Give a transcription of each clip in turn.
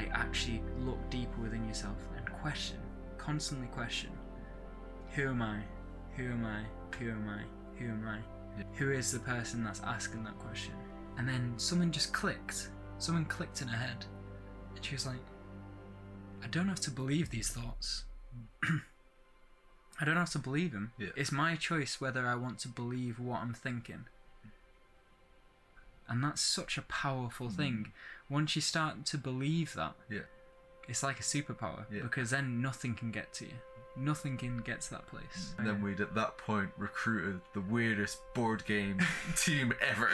like actually look deeper within yourself and constantly question, who am I? Who am I? Who am I? Who am I? Yeah. Who is the person that's asking that question? And then something just clicked. Something clicked in her head. And she was like, I don't have to believe these thoughts. I don't have to believe them. Yeah. It's my choice whether I want to believe what I'm thinking. And that's such a powerful thing. Once you start to believe that, it's like a superpower. Yeah. Because then nothing can get to you. Nothing can get to that place. And then we'd at that point recruited the weirdest board game team ever.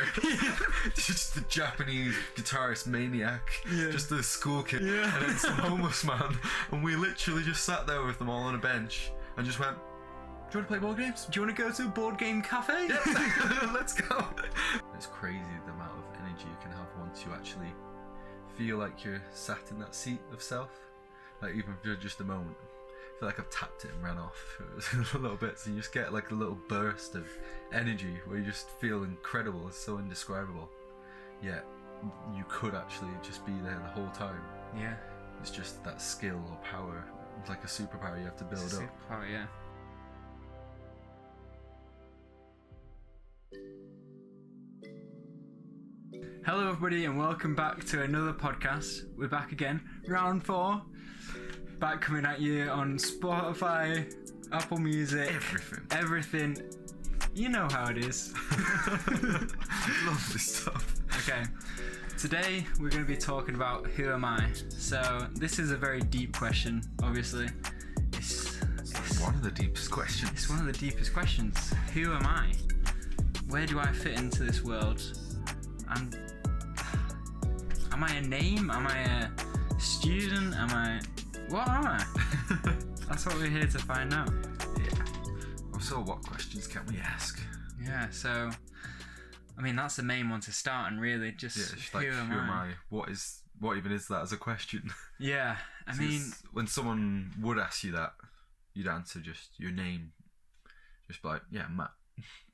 Just the Japanese guitarist maniac, just a school kid, and then some homeless man. And we literally just sat there with them all on a bench and just went, do you want to play board games? Do you want to go to a board game cafe? Yep. Let's go. It's crazy the amount of energy you can have once you actually feel like you're sat in that seat of self. Like even for just a moment. I feel like I've tapped it and ran off a little bit, so you just get like a little burst of energy where you just feel incredible. It's so indescribable. Yet you could actually just be there the whole time. Yeah. It's just that skill or power. It's like a superpower you have to build up. Superpower, yeah. Hello everybody and welcome back to another podcast. We're back again, round 4. Back coming at you on Spotify, Apple Music, everything. You know how it is. Lovely stuff. Okay, today we're going to be talking about who am I. So this is a very deep question, obviously. It's one of the deepest questions. It's one of the deepest questions. Who am I? Where do I fit into this world? Am I a name? Am I a student? What am I? That's what we're here to find out. Yeah. So what questions can we ask? Yeah, so I mean that's the main one to start and really just who am I? What even is that as a question? Yeah. I mean when someone would ask you that, you'd answer just your name. Just like, yeah, Matt.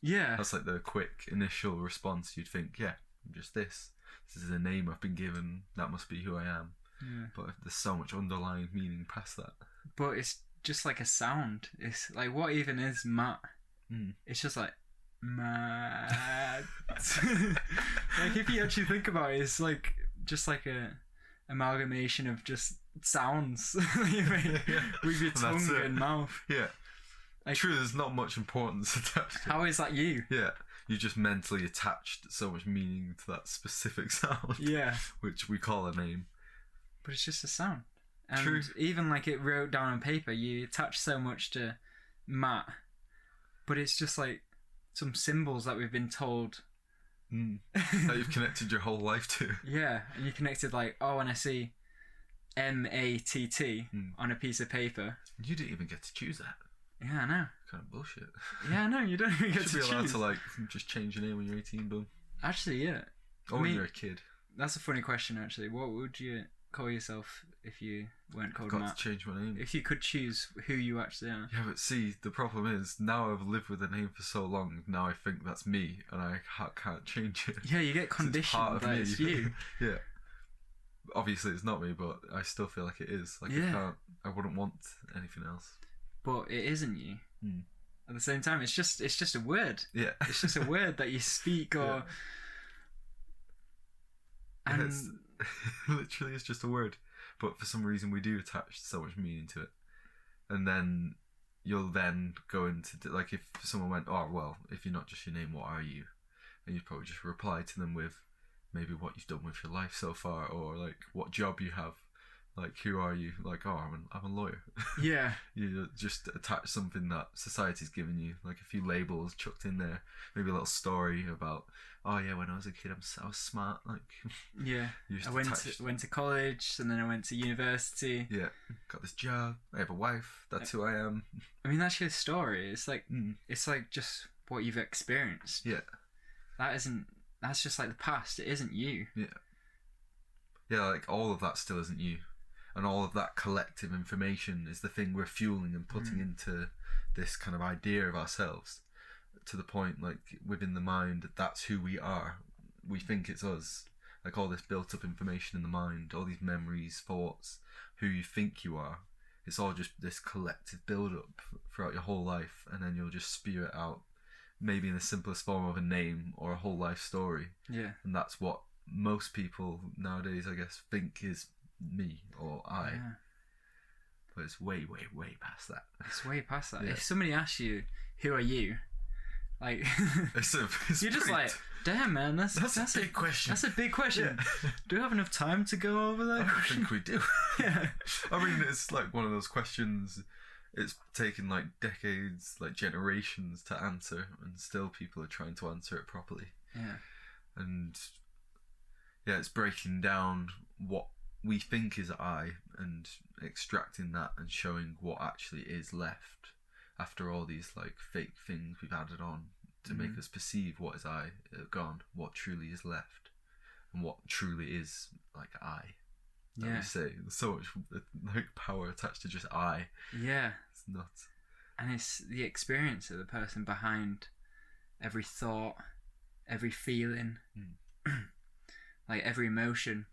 Yeah. That's like the quick initial response. You'd think, yeah, I'm just this. This is a name I've been given. That must be who I am. Yeah. But there's so much underlying meaning past that. But it's just like a sound. It's like, what even is Matt? It's just like Matt. Like if you actually think about it, it's like just like a amalgamation of just sounds with your tongue and mouth. Yeah. Like, true, there's not much importance attached to it. How is that you? Yeah. You just mentally attached so much meaning to that specific sound. Yeah. Which we call a name. But it's just a sound. And true. Even like it wrote down on paper, you attach so much to Matt. But it's just like some symbols that we've been told. That you've connected your whole life to. Yeah. And you connected like, oh, when I see MATT on a piece of paper. You didn't even get to choose that. Yeah, I know. Kind of bullshit. Yeah, I know. You don't even get to choose. You should be allowed to like just change your name when you're 18, boom. Actually, yeah. Or when you're a kid. That's a funny question, actually. What would you call yourself if you weren't called Matt? I've got to change my name. If you could choose who you actually are. Yeah, but see, the problem is, now I've lived with a name for so long, now I think that's me, and I can't change it. Yeah, you get conditioned that it's you. Yeah. Obviously it's not me, but I still feel like it is. Like I wouldn't want anything else. But it isn't you. At the same time, it's just a word. Yeah. It's just a word that you speak or... Yeah. And literally it's just a word. But for some reason we do attach so much meaning to it. And then you'll then go into... Like if someone went, oh, well, if you're not just your name, what are you? And you'd probably just reply to them with maybe what you've done with your life so far, or like what job you have. Like, who are you? Like, oh, I'm a lawyer. Yeah. You just attach something that society's given you, like a few labels chucked in there, maybe a little story about, oh yeah, when I was a kid, I was smart. Like, yeah, I went to college, and then I went to university. Yeah, got this job. I have a wife. That's who I am. I mean, that's your story. It's like it's like just what you've experienced. Yeah, that's just like the past. It isn't you. Yeah, like all of that still isn't you. And all of that collective information is the thing we're fueling and putting into this kind of idea of ourselves, to the point, like, within the mind, that's who we are. We think it's us. like all this built up information in the mind, all these memories, thoughts, who you think you are. It's all just this collective build up throughout your whole life, and then you'll just spew it out, maybe in the simplest form of a name or a whole life story. Yeah. And that's what most people nowadays, I guess, think is me or I. Yeah. But it's way, way, way past that. It's way past that. Yeah. If somebody asks you, who are you? Like, it's you're just like, damn, man, that's a big question. That's a big question. Yeah. Do we have enough time to go over that? I don't think we do. Yeah. I mean, it's like one of those questions. It's taken like decades, like generations to answer, and still people are trying to answer it properly. Yeah. And yeah, it's breaking down what we think is I and extracting that and showing what actually is left after all these like fake things we've added on to make us perceive what is I gone, what truly is left, and what truly is like I. That we say there's so much like power attached to just I. Yeah. It's nuts. And it's the experience of the person behind every thought, every feeling, like every emotion.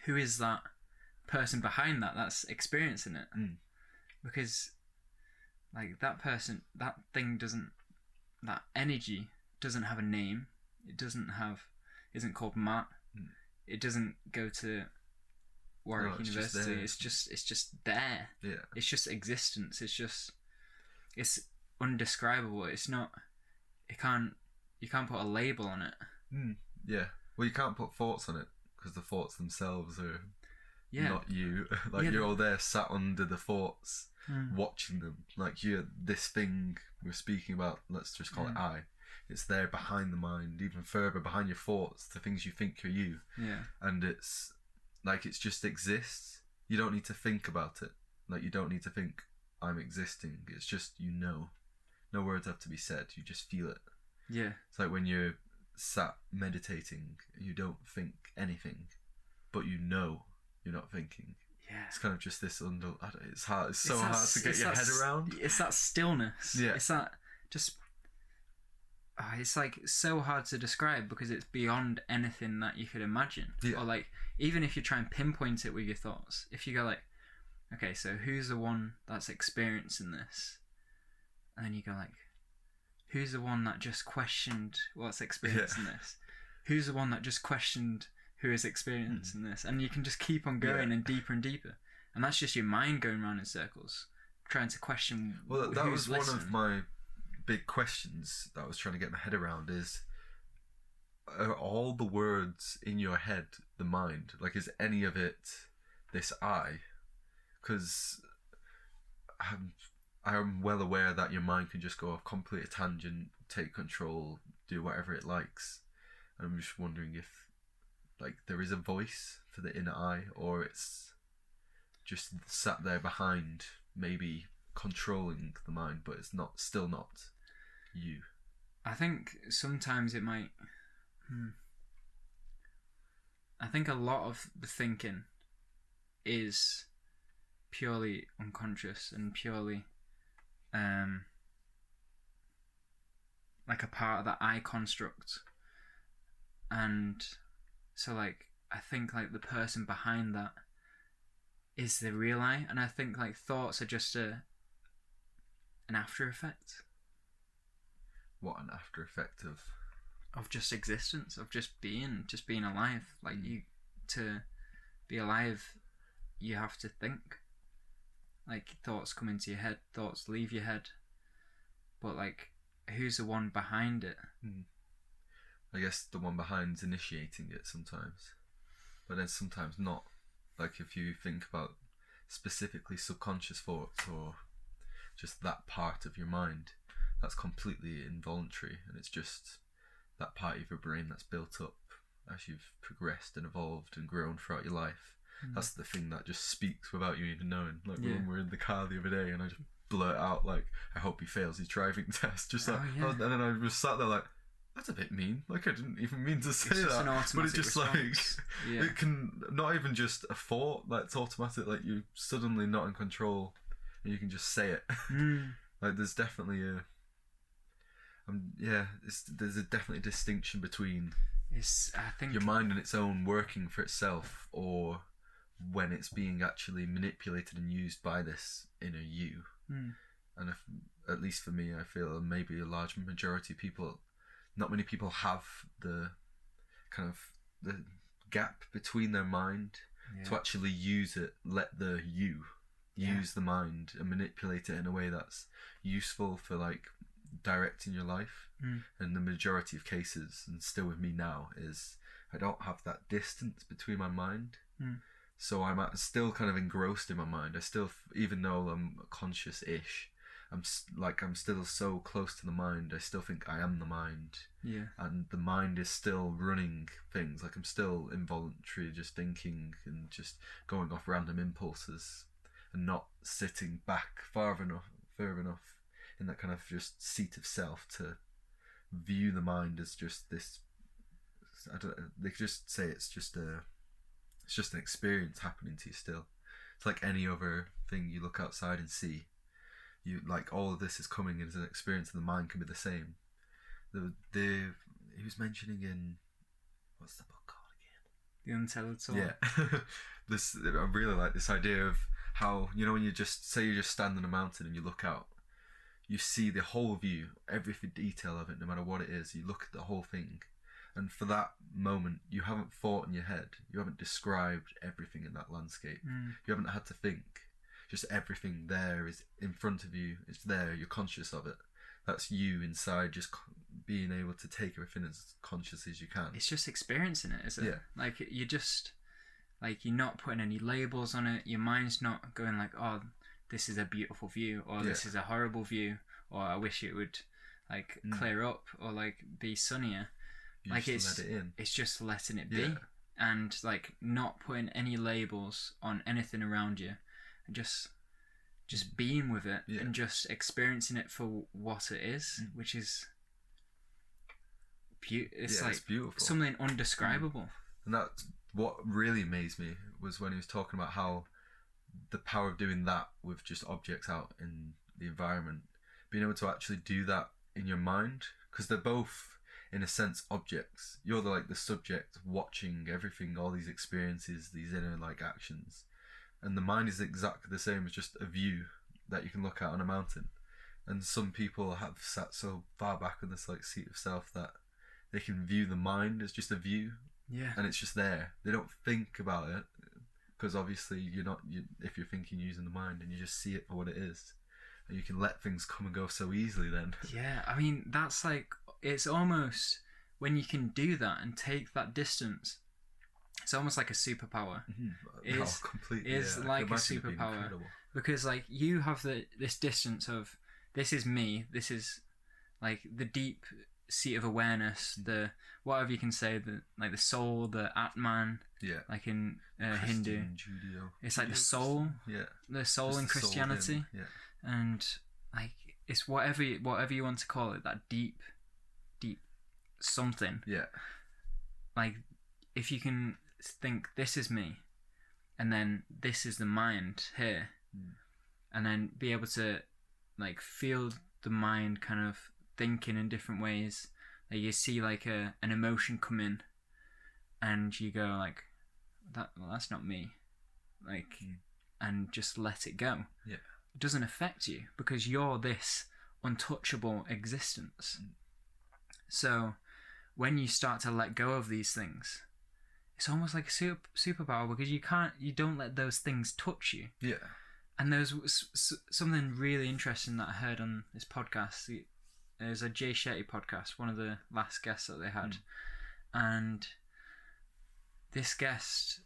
Who is that person behind that's experiencing it? Because like that person, that thing that energy doesn't have a name. It isn't called Matt. It doesn't go to Warwick University. It's just there. Yeah. It's just existence. It's undescribable. It's not. You can't put a label on it. Yeah. Well, you can't put thoughts on it because the thoughts themselves are not you. Like you're all there, sat under the thoughts, watching them. Like you're this thing we're speaking about. Let's just call it I. It's there behind the mind, even further behind your thoughts, the things you think are you. Yeah. And it's like it just exists. You don't need to think about it. Like you don't need to think I'm existing. It's just no words have to be said. You just feel it. Yeah. It's like when you're sat meditating, you don't think anything, but you're not thinking. Yeah. It's kind of just this it's hard. It's so hard to get your head around. It's that stillness. Yeah. It's that just. It's like so hard to describe because it's beyond anything that you could imagine. Yeah. Or like even if you try and pinpoint it with your thoughts, if you go like, okay, so who's the one that's experiencing this, and then you go like, who's the one that just questioned what's experiencing this? Who's the one that just questioned who is experiencing this? And you can just keep on going and deeper, and that's just your mind going around in circles, trying to question. Well, that was listening. one of my big questions that I was trying to get my head around is, are all the words in your head the mind? Like, is any of it this I? Because I'm well aware that your mind can just go off complete tangent, take control, do whatever it likes. And I'm just wondering if like there is a voice for the inner I, or it's just sat there behind, maybe controlling the mind, but it's still not you. I think sometimes it might. I think a lot of the thinking is purely unconscious and purely like a part of that I construct. And so like I think like the person behind that is the real I, and I think like thoughts are just an after effect. What an after effect of just existence, of just being alive. Like you, to be alive, you have to think. Like thoughts come into your head, thoughts leave your head, but like who's the one behind it? I guess the one behind's initiating it sometimes, but then sometimes not. Like if you think about specifically subconscious thoughts or just that part of your mind, that's completely involuntary, and it's just that part of your brain that's built up as you've progressed and evolved and grown throughout your life. That's the thing that just speaks without you even knowing. Like when we were in the car the other day and I just blurt out like, I hope he fails his driving test, just like, and then I just sat there like, that's a bit mean. Like I didn't even mean to say that, but it just response. like it can not even just a thought. Like it's automatic. Like you're suddenly not in control, and you can just say it. Like there's definitely There's a definitely distinction between I think your mind on its own working for itself, or when it's being actually manipulated and used by this inner you. And at least for me, I feel maybe a large majority of people, not many people have the kind of the gap between their mind to actually use it, let the you use the mind and manipulate it in a way that's useful for like directing your life. And the majority of cases, and still with me now, is I don't have that distance between my mind. So I'm still kind of engrossed in my mind. I still, even though I'm conscious-ish, I'm still so close to the mind. I still think I am the mind. And the mind is still running things. Like I'm still involuntary, just thinking and just going off random impulses, and not sitting back further enough in that kind of just seat of self to view the mind as just this. They could just say it's just an experience happening to you still. It's like any other thing you look outside and see. You like all of this is coming as an experience, and the mind can be the same. He was mentioning in, what's the book called again? The Untethered Soul. Yeah. I really like this idea of how, you know, when you just stand on a mountain and you look out, you see the whole view, every detail of it, no matter what it is. You look at the whole thing, and for that moment, you haven't thought in your head. You haven't described everything in that landscape. You haven't had to think. Just everything there is in front of you. It's there. You're conscious of it. That's you inside, just being able to take everything as conscious as you can. It's just experiencing it, isn't it? Yeah. Like you just, like you're not putting any labels on it. Your mind's not going like, oh, this is a beautiful view, or this is a horrible view, or I wish it would like clear up, or like be sunnier. You like just let it in. It's just letting it be, and like not putting any labels on anything around you, and just being with it, and just experiencing it for what it is, which is it's beautiful, something undescribable. And that's what really amazed me, was when he was talking about how the power of doing that with just objects out in the environment, being able to actually do that in your mind, because they're both in a sense objects. You're the subject watching everything, all these experiences, these inner like actions, and the mind is exactly the same as just a view that you can look at on a mountain. And some people have sat so far back in this like seat of self that they can view the mind as just a view, and it's just there. They don't think about it, because obviously if you're thinking using the mind, and you just see it for what it is, and you can let things come and go so easily then. I mean, that's like, it's almost, when you can do that and take that distance, it's almost like a superpower. It's like a superpower, because like you have this distance of, this is me, this is like the deep seat of awareness, the whatever you can say, the soul, the Atman, like in Hindu, Judaism. It's like the soul, the soul just in the Christianity, soul, and like it's whatever you want to call it, that deep something. Like if you can think, this is me, and then this is the mind here, and then be able to like feel the mind kind of thinking in different ways. Like you see like an emotion come in, and you go like, that's not me, like, and just let it go. It doesn't affect you, because you're this untouchable existence. So when you start to let go of these things, it's almost like a superpower, because you don't let those things touch you. And there's something really interesting that I heard on this podcast. There's a Jay Shetty podcast, one of the last guests that they had, and this guest,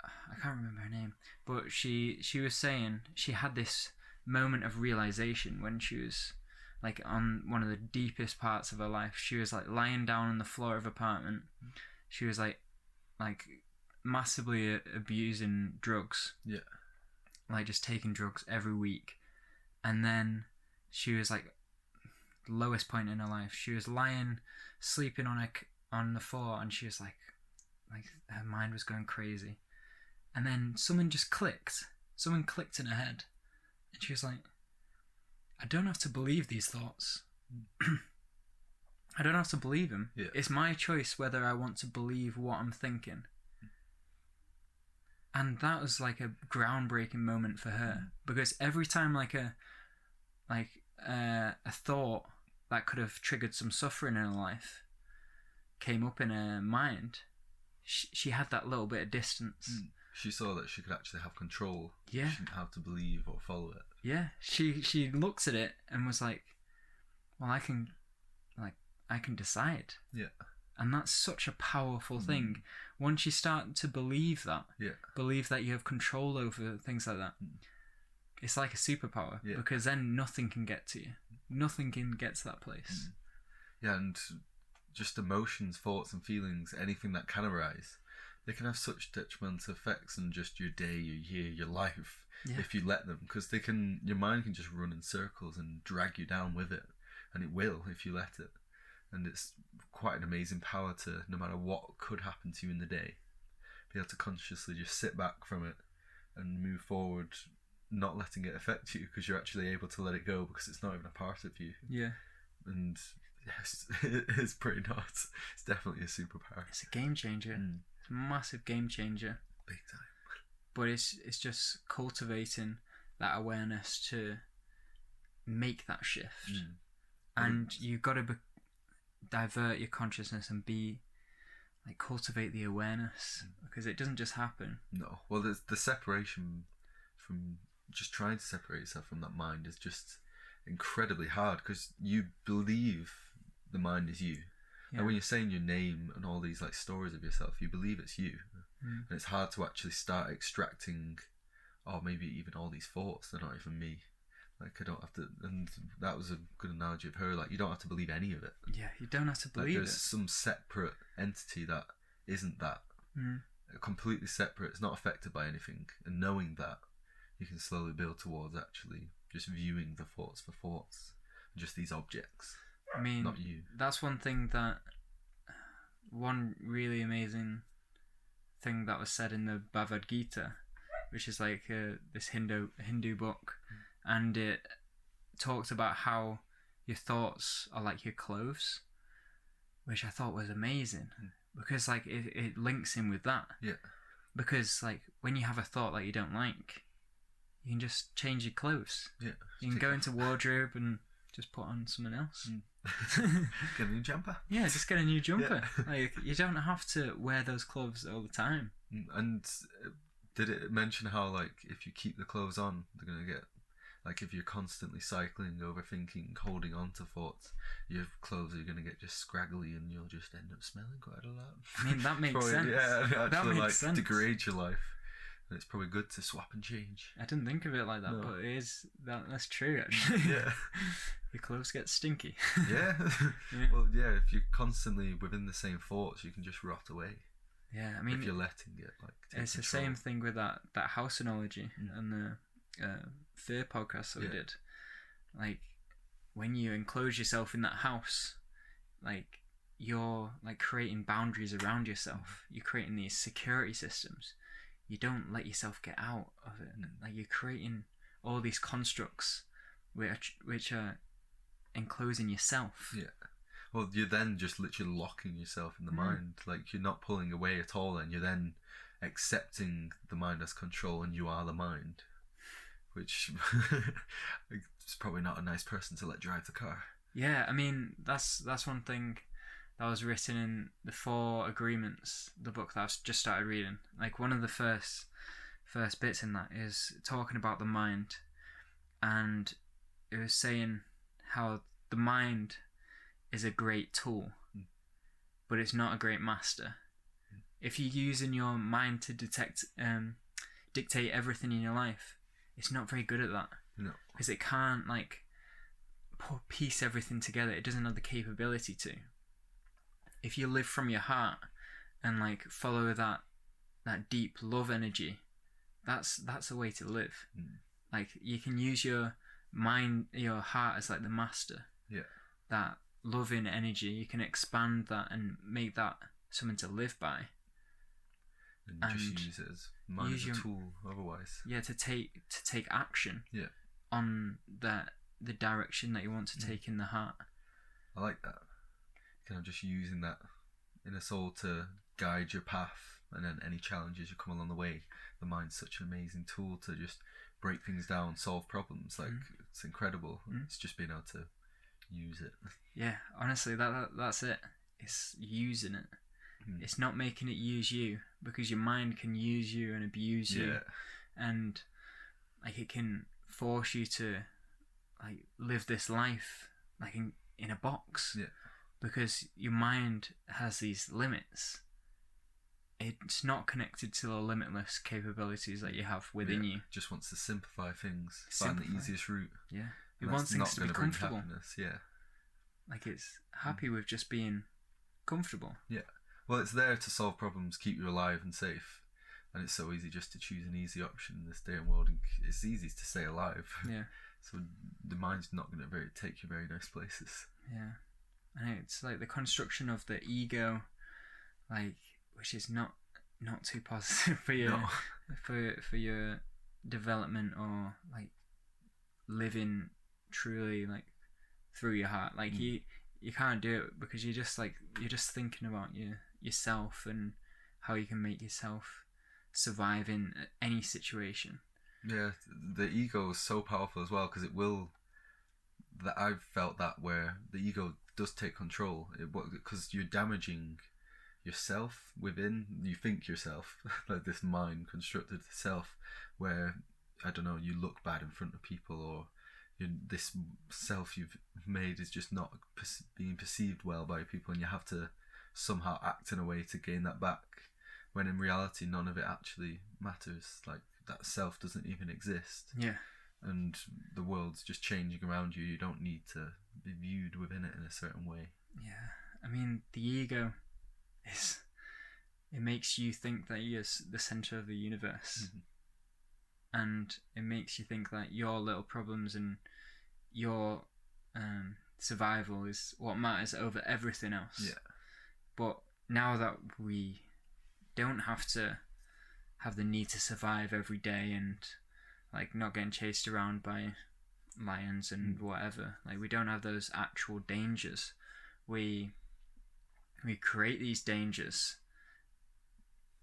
I can't remember her name, but she was saying she had this moment of realization when she was like on one of the deepest parts of her life. She was like lying down on the floor of her apartment. She was like massively abusing drugs, like just taking drugs every week. And then she was like lowest point in her life. She was sleeping on the floor, and she was like her mind was going crazy. And then something clicked in her head, and she was like, I don't have to believe these thoughts. I don't have to believe him. Yeah. It's my choice whether I want to believe what I'm thinking. And that was like a groundbreaking moment for her, because every time a thought that could have triggered some suffering in her life came up in her mind, she had that little bit of distance. She saw that she could actually have control. Yeah. She didn't have to believe or follow it. Yeah. She looks at it and was like, well, I can decide. Yeah. And that's such a powerful thing. Once you start to believe that, believe that you have control over things like that, it's like a superpower, because then nothing can get to you. Nothing can get to that place. Yeah, and just emotions, thoughts and feelings, anything that can arise, they can have such detrimental effects on just your day, your year, your life, if you let them, because your mind can just run in circles and drag you down with it, and it will if you let it. And it's quite an amazing power to, no matter what could happen to you in the day, be able to consciously just sit back from it and move forward, not letting it affect you, because you're actually able to let it go because it's not even a part of you. Yeah. And yes, it is pretty nuts. It's definitely a superpower. It's a game changer. It's a massive game changer. Big time. But it's just cultivating that awareness to make that shift. And you've got to divert your consciousness and cultivate the awareness, because it doesn't just happen. No. Well, the separation from just trying to separate yourself from that mind is just incredibly hard, because you believe the mind is you. And when you're saying your name and all these stories of yourself, you believe it's you. And it's hard to actually start extracting, or maybe even all these thoughts, they're not even me. I don't have to, and that was a good analogy of her, you don't have to believe any of it. Yeah, you don't have to believe there's it. some separate entity that isn't that. Completely separate, it's not affected by anything. And knowing that, you can slowly build towards actually just viewing the thoughts for thoughts, just these objects. I mean, not you. That's one really amazing thing that was said in the Bhagavad Gita, which is this Hindu book. And it talked about how your thoughts are like your clothes, which I thought was amazing, because it links in with that. Yeah. Because when you have a thought that you don't like, you can just change your clothes. Yeah. You can go into wardrobe and just put on something else. Get a new jumper. Yeah, just get a new jumper. You don't have to wear those clothes all the time. And did it mention how if you keep the clothes on, they're gonna get if you're constantly cycling, overthinking, holding on to thoughts, your clothes are going to get just scraggly and you'll just end up smelling quite a lot. I mean, that makes sense. Yeah, it actually that makes sense. Degrades your life. And it's probably good to swap and change. I didn't think of it like that, but it is, that's true actually. Yeah. Your clothes get stinky. Yeah. Well, yeah, if you're constantly within the same thoughts, you can just rot away. Yeah, I mean, if you're letting it take it's control. The same thing with that house analogy and the fear podcast that we did. When you enclose yourself in that house, you're creating boundaries around yourself. You're creating these security systems. You don't let yourself get out of it. You're creating all these constructs which are enclosing yourself. Yeah. Well, you're then just literally locking yourself in the mind. You're not pulling away at all, and you're then accepting the mind as control, and you are the mind. Which is probably not a nice person to let drive the car. Yeah, I mean, that's one thing that was written in the 4 Agreements, the book that I've just started reading. One of the first bits in that is talking about the mind, and it was saying how the mind is a great tool, but it's not a great master. If you're using your mind to dictate everything in your life, it's not very good at that. No. Because it can't piece everything together. It doesn't have the capability to. If you live from your heart and follow that deep love energy, that's the way to live. You can use your mind, your heart as the master. Yeah. That loving energy, you can expand that and make that something to live by. And just use it as mind as a tool otherwise. Yeah, to take action on the direction that you want to take in the heart. I like that. kind of just using that inner soul to guide your path, and then any challenges you come along the way, the mind's such an amazing tool to just break things down, solve problems. Like it's incredible. It's just being able to use it. Yeah, honestly, that's it. It's using it. It's not making it use you, because your mind can use you and abuse you, and like it can force you to like live this life like in a box, because your mind has these limits. It's not connected to the limitless capabilities that you have within you. Just wants to simplify things, find the easiest route. Yeah, it wants things to be comfortable. Yeah, like it's happy with just being comfortable. Yeah. Well, it's there to solve problems, keep you alive and safe, and it's so easy just to choose an easy option in this day and world. And it's easy to stay alive. Yeah. So the mind's not going to take you very nice places. Yeah, and it's like the construction of the ego, like which is not too positive for your for your development, or like living truly like through your heart. Like you can't do it because you're just thinking about yourself and how you can make yourself survive in any situation. Yeah, the ego is so powerful as well, because it will. That I've felt that where the ego does take control, because you're damaging yourself within. You think yourself, like this mind constructed self, where I don't know, you look bad in front of people, or this self you've made is just not being perceived well by people, and you have to somehow act in a way to gain that back, when in reality none of it actually matters. Like that self doesn't even exist. Yeah. And the world's just changing around you. You don't need to be viewed within it in a certain way. Yeah, I mean, the ego it makes you think that you're the center of the universe. And it makes you think that your little problems and your survival is what matters over everything else. Yeah. But now that we don't have to have the need to survive every day, and like not getting chased around by lions and whatever, like we don't have those actual dangers. We create these dangers,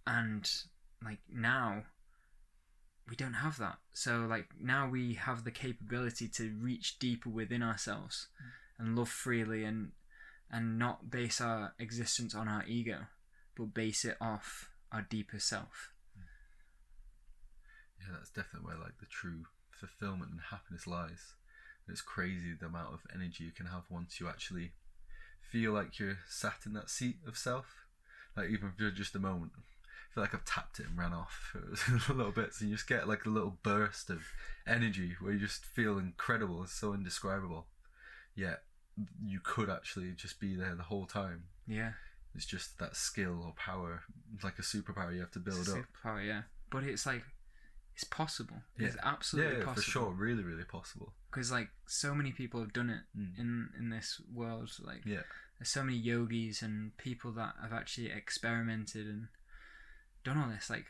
and like now we don't have that. So like now we have the capability to reach deeper within ourselves and love freely, and not base our existence on our ego, but base it off our deeper self. Yeah, that's definitely where like the true fulfillment and happiness lies. It's crazy the amount of energy you can have once you actually feel like you're sat in that seat of self. Like even for just a moment, I feel like I've tapped it and ran off a little bit, so you just get like a little burst of energy where you just feel incredible. It's so indescribable. Yet you could actually just be there the whole time. Yeah. It's just that skill or power. It's like a superpower you have to build up. Superpower, yeah. But it's like, it's possible. It's absolutely possible. For sure. Really, really possible. Because like so many people have done it in this world. Like there's so many yogis and people that have actually experimented and done all this. Like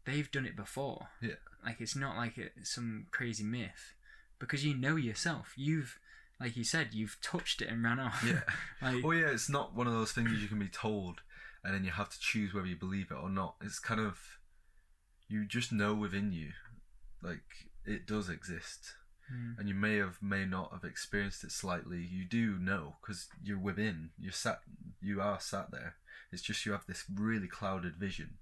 they've done it before. Yeah. Like it's not like it's some crazy myth, because you know yourself. You've, like you said, you've touched it and ran off. Yeah. Like, it's not one of those things you can be told and then you have to choose whether you believe it or not. It's kind of, you just know within you, like it does exist. And you may not have experienced it slightly. You do know, because you're within. You are sat there. It's just you have this really clouded vision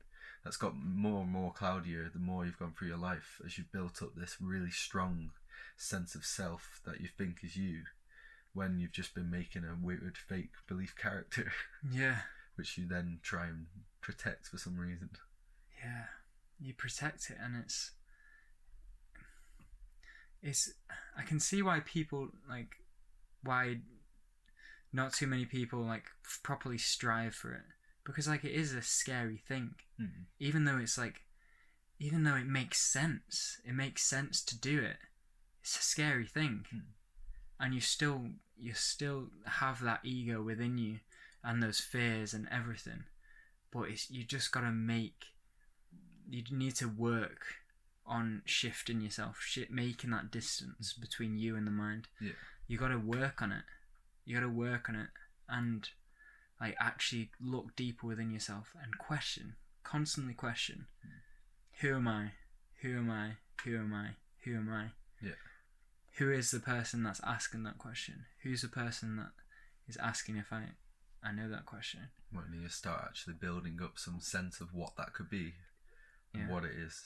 that's got more and more cloudier the more you've gone through your life, as you've built up this really strong sense of self that you think is you, when you've just been making a weird fake belief character. Yeah. Which you then try and protect for some reason. Yeah. You protect it, and it's I can see why people why not too many people like properly strive for it, because like it is a scary thing. Even though it makes sense to do it, it's a scary thing. And you still have that ego within you and those fears and everything, but you just gotta you need to work on shifting yourself, making that distance between you and the mind. Yeah. You got to work on it. And like actually look deeper within yourself and constantly question, who am I? Who am I? Who am I? Who am I? Yeah. Who is the person that's asking that question? Who's the person that is asking if I know that question? When you start actually building up some sense of what that could be and what it is.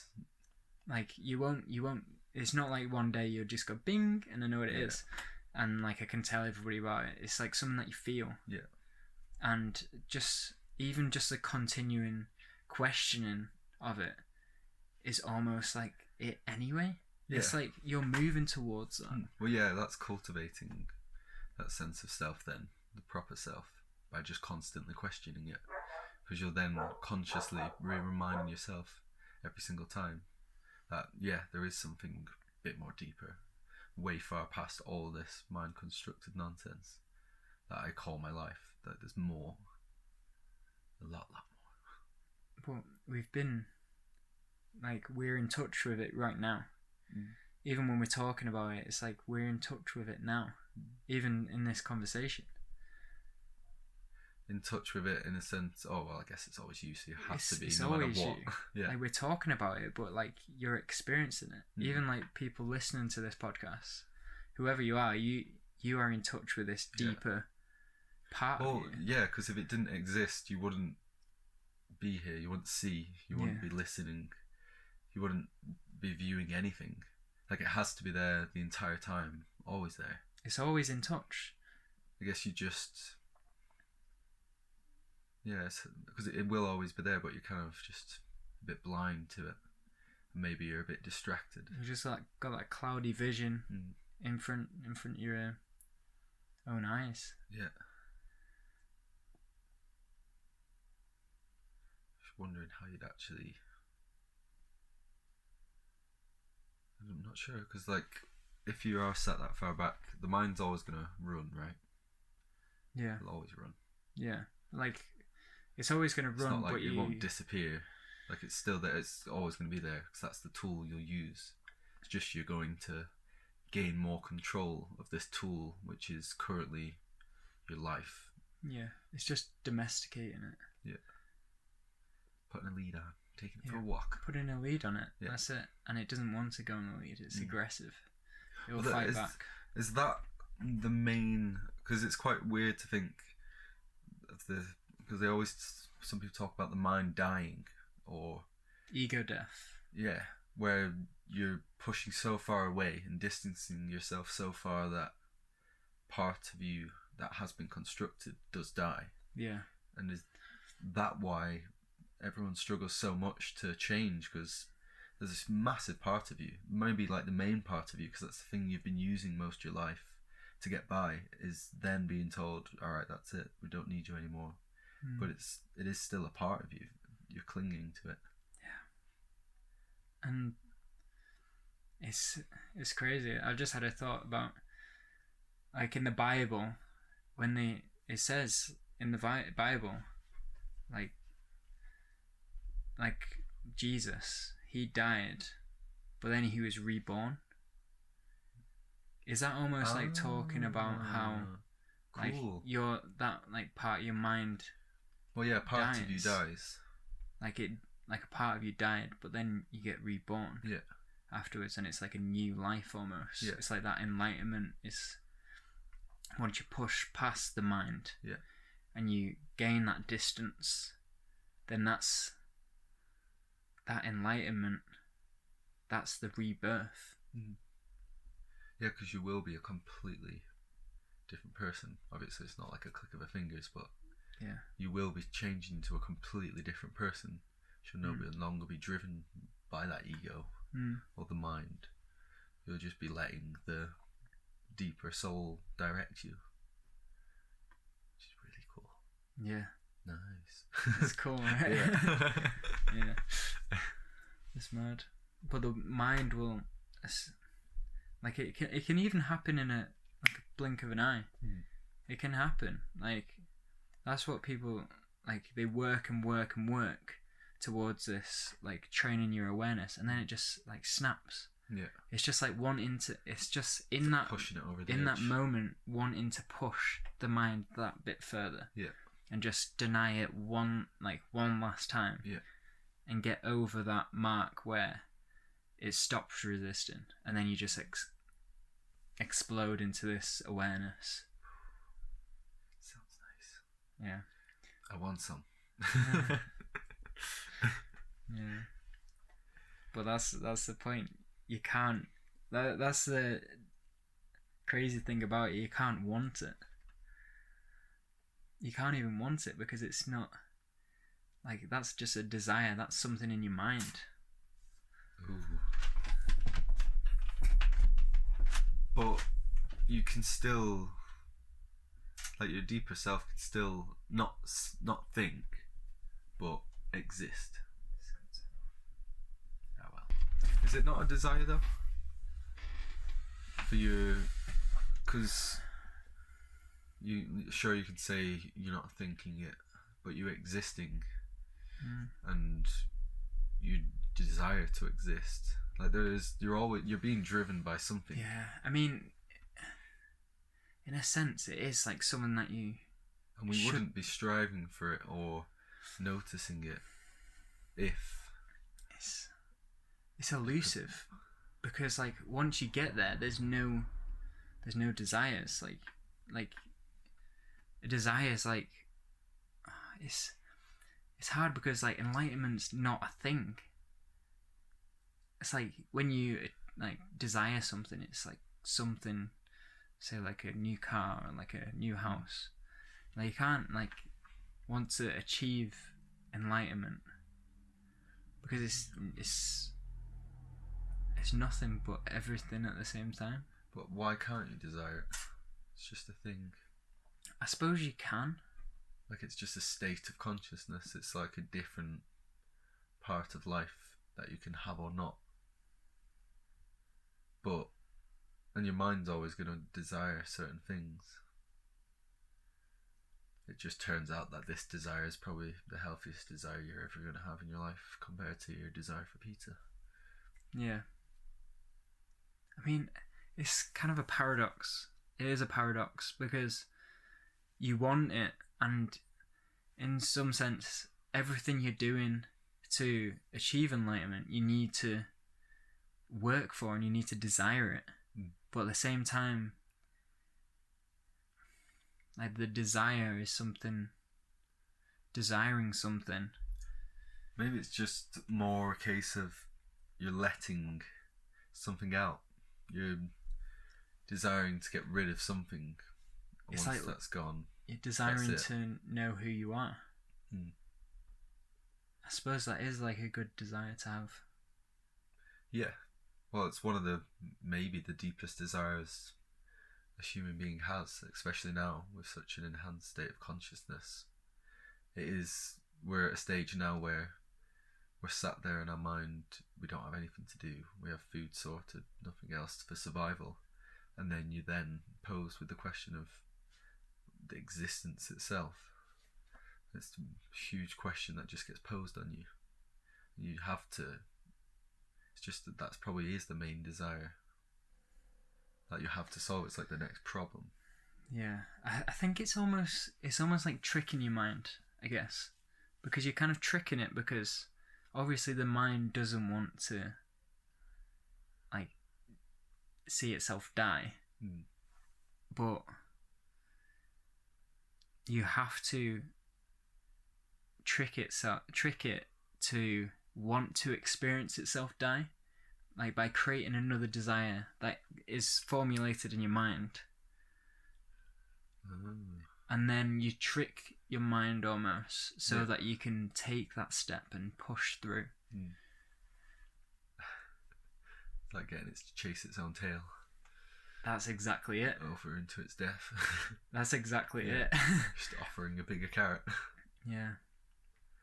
Like you won't. It's not like one day you'll just go bing and I know what it is, and like I can tell everybody about it. It's like something that you feel. Yeah. And just the continuing questioning of it is almost like it anyway. Yeah. It's like you're moving towards that. Well, yeah, that's cultivating that sense of self then, the proper self, by just constantly questioning it. Because you're then consciously reminding yourself every single time that, yeah, there is something a bit more deeper, way far past all this mind-constructed nonsense that I call my life, that there's more, a lot more. But we've been, like, we're in touch with it right now. Even when we're talking about it, it's like we're in touch with it now, even in this conversation. In touch with it in a sense, I guess it's always you, so you have to be, it's no matter what. Yeah. Like we're talking about it, but like you're experiencing it. Even like people listening to this podcast, whoever you are in touch with this deeper part of you. Yeah, because if it didn't exist, you wouldn't be here, you wouldn't see, you wouldn't be listening, you wouldn't be viewing anything. Like it has to be there the entire time, always there. It's always in touch. I guess you just... Yes, because it will always be there, but you're kind of just a bit blind to it. Maybe you're a bit distracted. You just like got that cloudy vision in front of your own eyes. Yeah. Just wondering how you'd actually... I'm not sure, because like if you are set that far back, the mind's always gonna run, right? Yeah. It'll always run. Yeah, like it's always gonna run. It's not like but it won't disappear. Like it's still there. It's always gonna be there because that's the tool you'll use. It's just you're going to gain more control of this tool, which is currently your life. Yeah, it's just domesticating it. Yeah. Putting a lead on. Taking it for a walk. Putting a lead on it. Yeah. That's it. And it doesn't want to go on the lead. It's aggressive. It will fight back. Is that the main... Because it's quite weird to think of because they always... Some people talk about the mind dying or... Ego death. Yeah. Where you're pushing so far away and distancing yourself so far that part of you that has been constructed does die. Yeah. And is that why... everyone struggles so much to change? Because there's this massive part of you, maybe like the main part of you, because that's the thing you've been using most of your life to get by, is then being told, all right, that's it, we don't need you anymore. But it is still a part of you. You're clinging to it. Yeah. And it's crazy. I just had a thought about, like in the Bible, when it says in the Bible, like Jesus, he died, but then he was reborn. Is that almost like talking about how like your that like part of your mind? Well, yeah, part of you dies. Like a part of you died, but then you get reborn. Yeah. Afterwards, and it's like a new life almost. Yeah. It's like that enlightenment is once you push past the mind. Yeah. And you gain that distance, then that's that enlightenment. That's the rebirth. Yeah, because you will be a completely different person. Obviously, it's not like a click of the fingers, but yeah, you will be changing to a completely different person. You'll no longer be driven by that ego or the mind. You'll just be letting the deeper soul direct you, which is really cool. Yeah. Nice. It's cool, right? Yeah. Yeah. It's mad. But the mind will, like it can even happen in a blink of an eye. It can happen. Like that's what people like. They work and work and work towards this, like training your awareness, and then it just like snaps. Yeah. It's just like wanting to. It's just in it's that pushing it over the in edge. That moment, wanting to push the mind that bit further. Yeah. and just deny it one last time, Yeah. and get over that mark where it stops resisting, and then you just explode into this awareness. Sounds nice. Yeah. I want some. Yeah. But that's the point. You can't. That's the crazy thing about it. You can't want it. You can't even want it because it's not. Like, that's just a desire. That's something in your mind. Ooh. But you can still, like, your deeper self can still not think, but exist. Oh well. Is it not a desire though? For you, because you can say you're not thinking it, but you're existing, and you desire to exist. Like, you're being driven by something. Yeah, I mean, in a sense, it is like someone that you. And we wouldn't be striving for it or noticing it if it's elusive, because like once you get there, there's no desires. Like a desire is like it's hard because like enlightenment's not a thing. It's like when you like desire something, it's like something, say like a new car or like a new house. Like you can't like want to achieve enlightenment because it's nothing but everything at the same time. But why can't you desire it? It's just a thing. I suppose you can. Like, it's just a state of consciousness. It's like a different part of life that you can have or not. And your mind's always going to desire certain things. It just turns out that this desire is probably the healthiest desire you're ever going to have in your life compared to your desire for pizza. Yeah. I mean, it's kind of a paradox. It is a paradox because you want it, and in some sense, everything you're doing to achieve enlightenment, you need to work for and you need to desire it. But at the same time, like the desire is something, desiring something. Maybe it's just more a case of you're letting something out. You're desiring to get rid of something. It's once like that's gone, you're desiring to know who you are. I suppose that is like a good desire to have. Yeah. Well, it's one of maybe the deepest desires a human being has, especially now with such an enhanced state of consciousness. We're at a stage now where we're sat there in our mind, we don't have anything to do, we have food sorted, nothing else for survival, and then you then pose with the question of the existence itself. It's a huge question that just gets posed on you. You have to. It's just that's probably is the main desire that you have to solve. It's like the next problem. Yeah, I think it's almost like tricking your mind, I guess, because you're kind of tricking it because obviously the mind doesn't want to like see itself die, but you have to trick it to want to experience itself die, like by creating another desire that is formulated in your mind. And then you trick your mind almost so that you can take that step and push through. It's like getting it to chase its own tail. That's exactly it. Over into its death. That's exactly it. Just offering a bigger carrot. Yeah.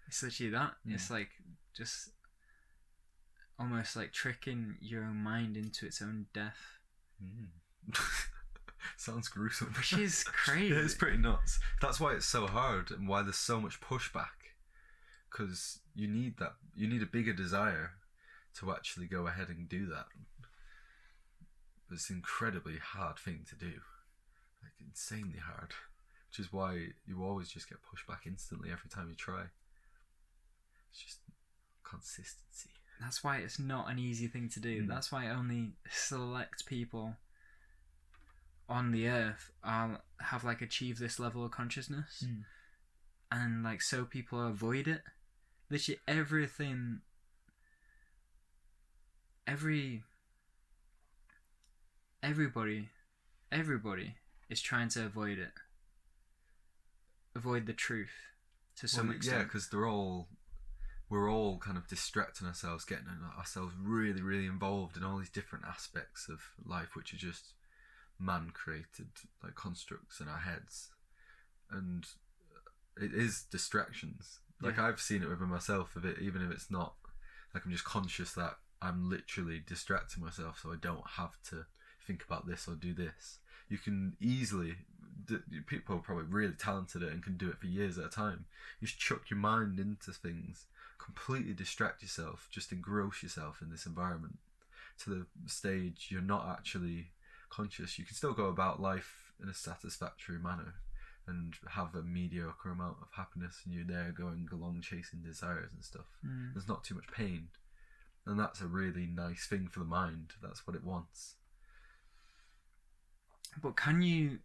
It's literally that. It's like just almost like tricking your own mind into its own death. Sounds gruesome. Which is crazy. Yeah, it's pretty nuts. That's why it's so hard and why there's so much pushback. Because you need a bigger desire to actually go ahead and do that. It's an incredibly hard thing to do. Like, insanely hard. which is why you always just get pushed back instantly every time you try. It's just consistency. That's why it's not an easy thing to do. That's why only select people on the earth have like achieved this level of consciousness, and like so people avoid it. Literally everything, everybody is trying to avoid it, avoid the truth to some extent. Yeah, because we're all kind of distracting ourselves, getting ourselves really, really involved in all these different aspects of life, which are just man-created, like constructs in our heads, and it is distractions. Like I've seen it within myself, even if it's not, like I'm just conscious that I'm literally distracting myself, so I don't have to think about this or do this. You can easily, people are probably really talented at it and can do it for years at a time. You just chuck your mind into things, completely distract yourself, just engross yourself in this environment to the stage you're not actually conscious. You can still go about life in a satisfactory manner and have a mediocre amount of happiness, and you're there going along chasing desires and stuff. There's not too much pain, and that's a really nice thing for the mind. That's what it wants. But can you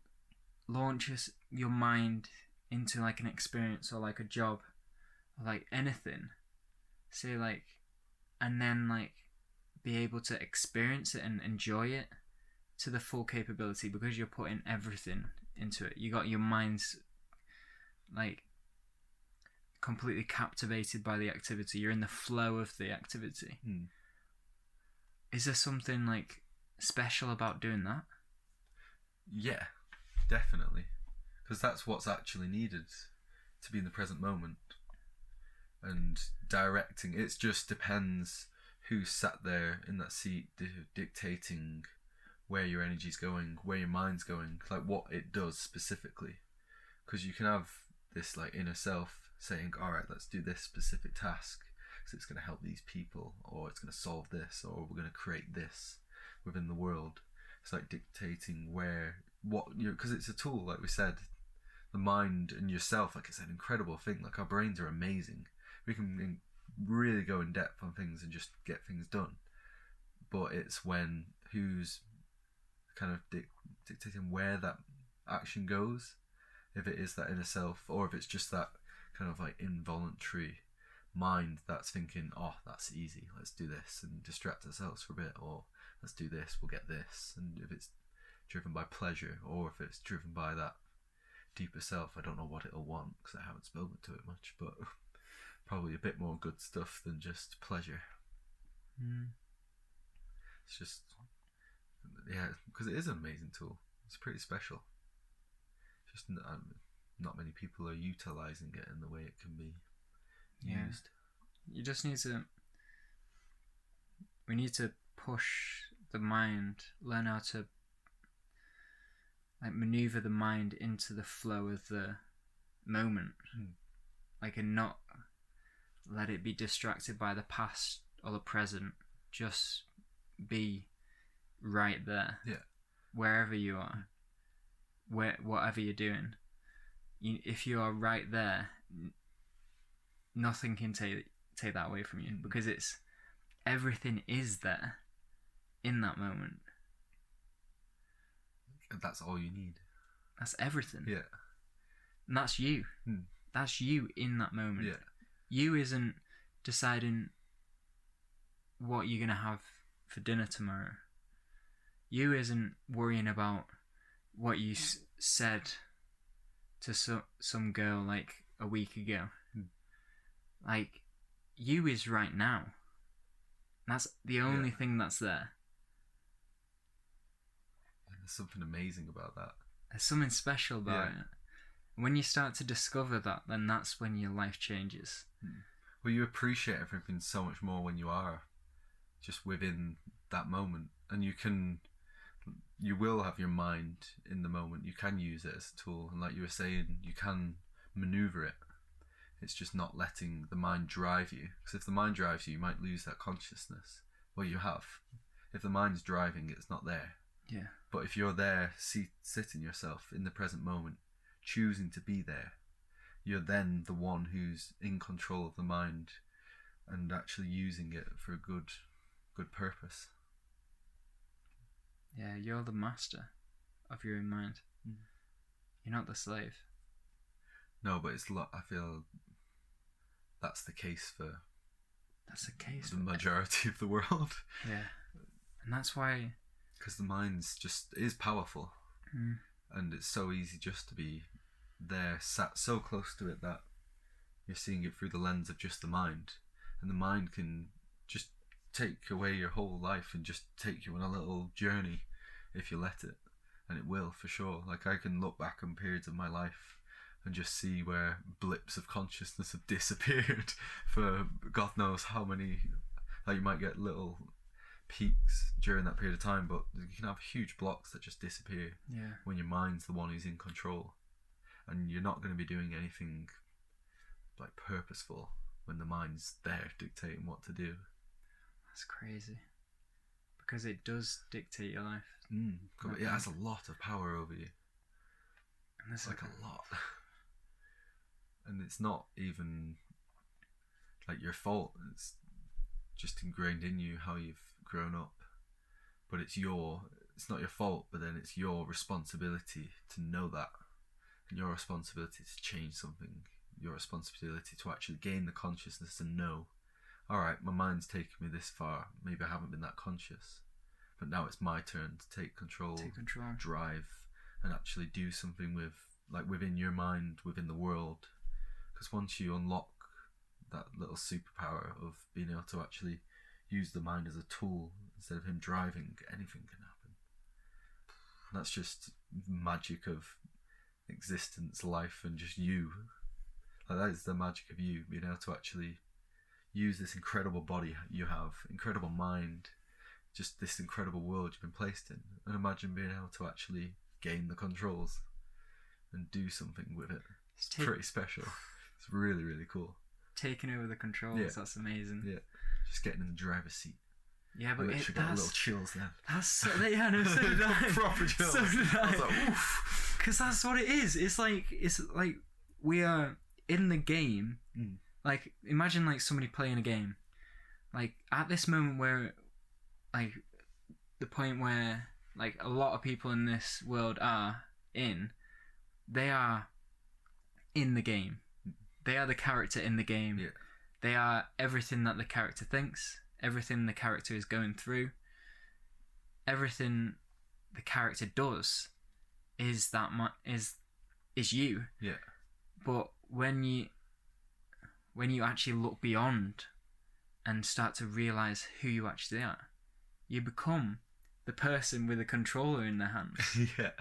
launch your mind into like an experience or like a job or like anything, say like, and then like be able to experience it and enjoy it to the full capability because you're putting everything into it? You got your mind's like completely captivated by the activity. You're in the flow of the activity. Is there something like special about doing that? Yeah, definitely, because that's what's actually needed to be in the present moment. And directing, it just depends who sat there in that seat dictating where your energy's going, where your mind's going, like what it does specifically. Because you can have this like inner self saying, all right, let's do this specific task because it's going to help these people, or it's going to solve this, or we're going to create this within the world. It's like dictating because it's a tool, like we said. The mind and yourself, like it's an incredible thing. Like our brains are amazing. We can really go in depth on things and just get things done. But it's when who's kind of dictating where that action goes, if it is that inner self, or if it's just that kind of like involuntary mind that's thinking, oh, that's easy, let's do this, and distract ourselves for a bit, or let's do this, we'll get this. And if it's driven by pleasure, or if it's driven by that deeper self, I don't know what it'll want because I haven't spoken to it much, but probably a bit more good stuff than just pleasure. It's just, yeah, because it is an amazing tool. It's pretty special. Just not many people are utilising it in the way it can be used. You just need to. We need to push the mind, learn how to like maneuver the mind into the flow of the moment, like, and not let it be distracted by the past or the present. Just be right there, wherever you are, whatever you're doing. If you are right there, nothing can take that away from you, because everything is there in that moment. That's all you need. That's everything. Yeah. And that's you. That's you in that moment. Yeah. You isn't deciding what you're going to have for dinner tomorrow. You isn't worrying about what you said to some girl like a week ago. Like, you is right now. That's the only thing that's there. There's something amazing about that. There's something special about it. When you start to discover that, then that's when your life changes. Well, you appreciate everything so much more when you are just within that moment. And you will have your mind in the moment. You can use it as a tool. And like you were saying, you can maneuver it. It's just not letting the mind drive you. Because if the mind drives you, you might lose that consciousness. Well, you have. If the mind's driving, it's not there. Yeah. But if you're there, sitting yourself in the present moment, choosing to be there, you're then the one who's in control of the mind and actually using it for a good purpose. Yeah, you're the master of your own mind. You're not the slave. No, but it's I feel that's the case for the majority of the world. Yeah, and that's why, because the mind's just is powerful, and it's so easy just to be there, sat so close to it that you're seeing it through the lens of just the mind, and the mind can just take away your whole life and just take you on a little journey if you let it, and it will for sure. Like, I can look back on periods of my life and just see where blips of consciousness have disappeared for God knows how many. Like, you might get little peaks during that period of time, but you can have huge blocks that just disappear when your mind's the one who's in control, and you're not going to be doing anything like purposeful when the mind's there dictating what to do. That's crazy, because it does dictate your life. It has a lot of power over you, and there's like a lot. And it's not even like your fault. It's just ingrained in you how you've grown up. But it's not your fault, but then it's your responsibility to know that. And your responsibility to change something. Your responsibility to actually gain the consciousness and know, alright, my mind's taken me this far. Maybe I haven't been that conscious. But now it's my turn to take control, drive, and actually do something within your mind, within the world. Because once you unlock that little superpower of being able to actually use the mind as a tool instead of him driving, anything can happen. And that's just magic of existence, life, and just you. Like, that is the magic of you, being able to actually use this incredible body you have, incredible mind, just this incredible world you've been placed in. And imagine being able to actually gain the controls and do something with it. It's pretty special. It's really, really cool. Taking over the controls, that's amazing. Yeah, just getting in the driver's seat. Yeah, but it got a little chills then. That's so, yeah, no, so did I. Proper chills. So did I. I was like, oof. Because that's what it is. It's like we are in the game. Like, imagine like somebody playing a game. Like, at this moment where, like, the point where like a lot of people in this world are in, they are in the game. They are the character in the game. Yeah. They are everything that the character thinks, everything the character is going through, everything the character does is you. Yeah. But when you actually look beyond and start to realize who you actually are, you become the person with a controller in their hands. Yeah.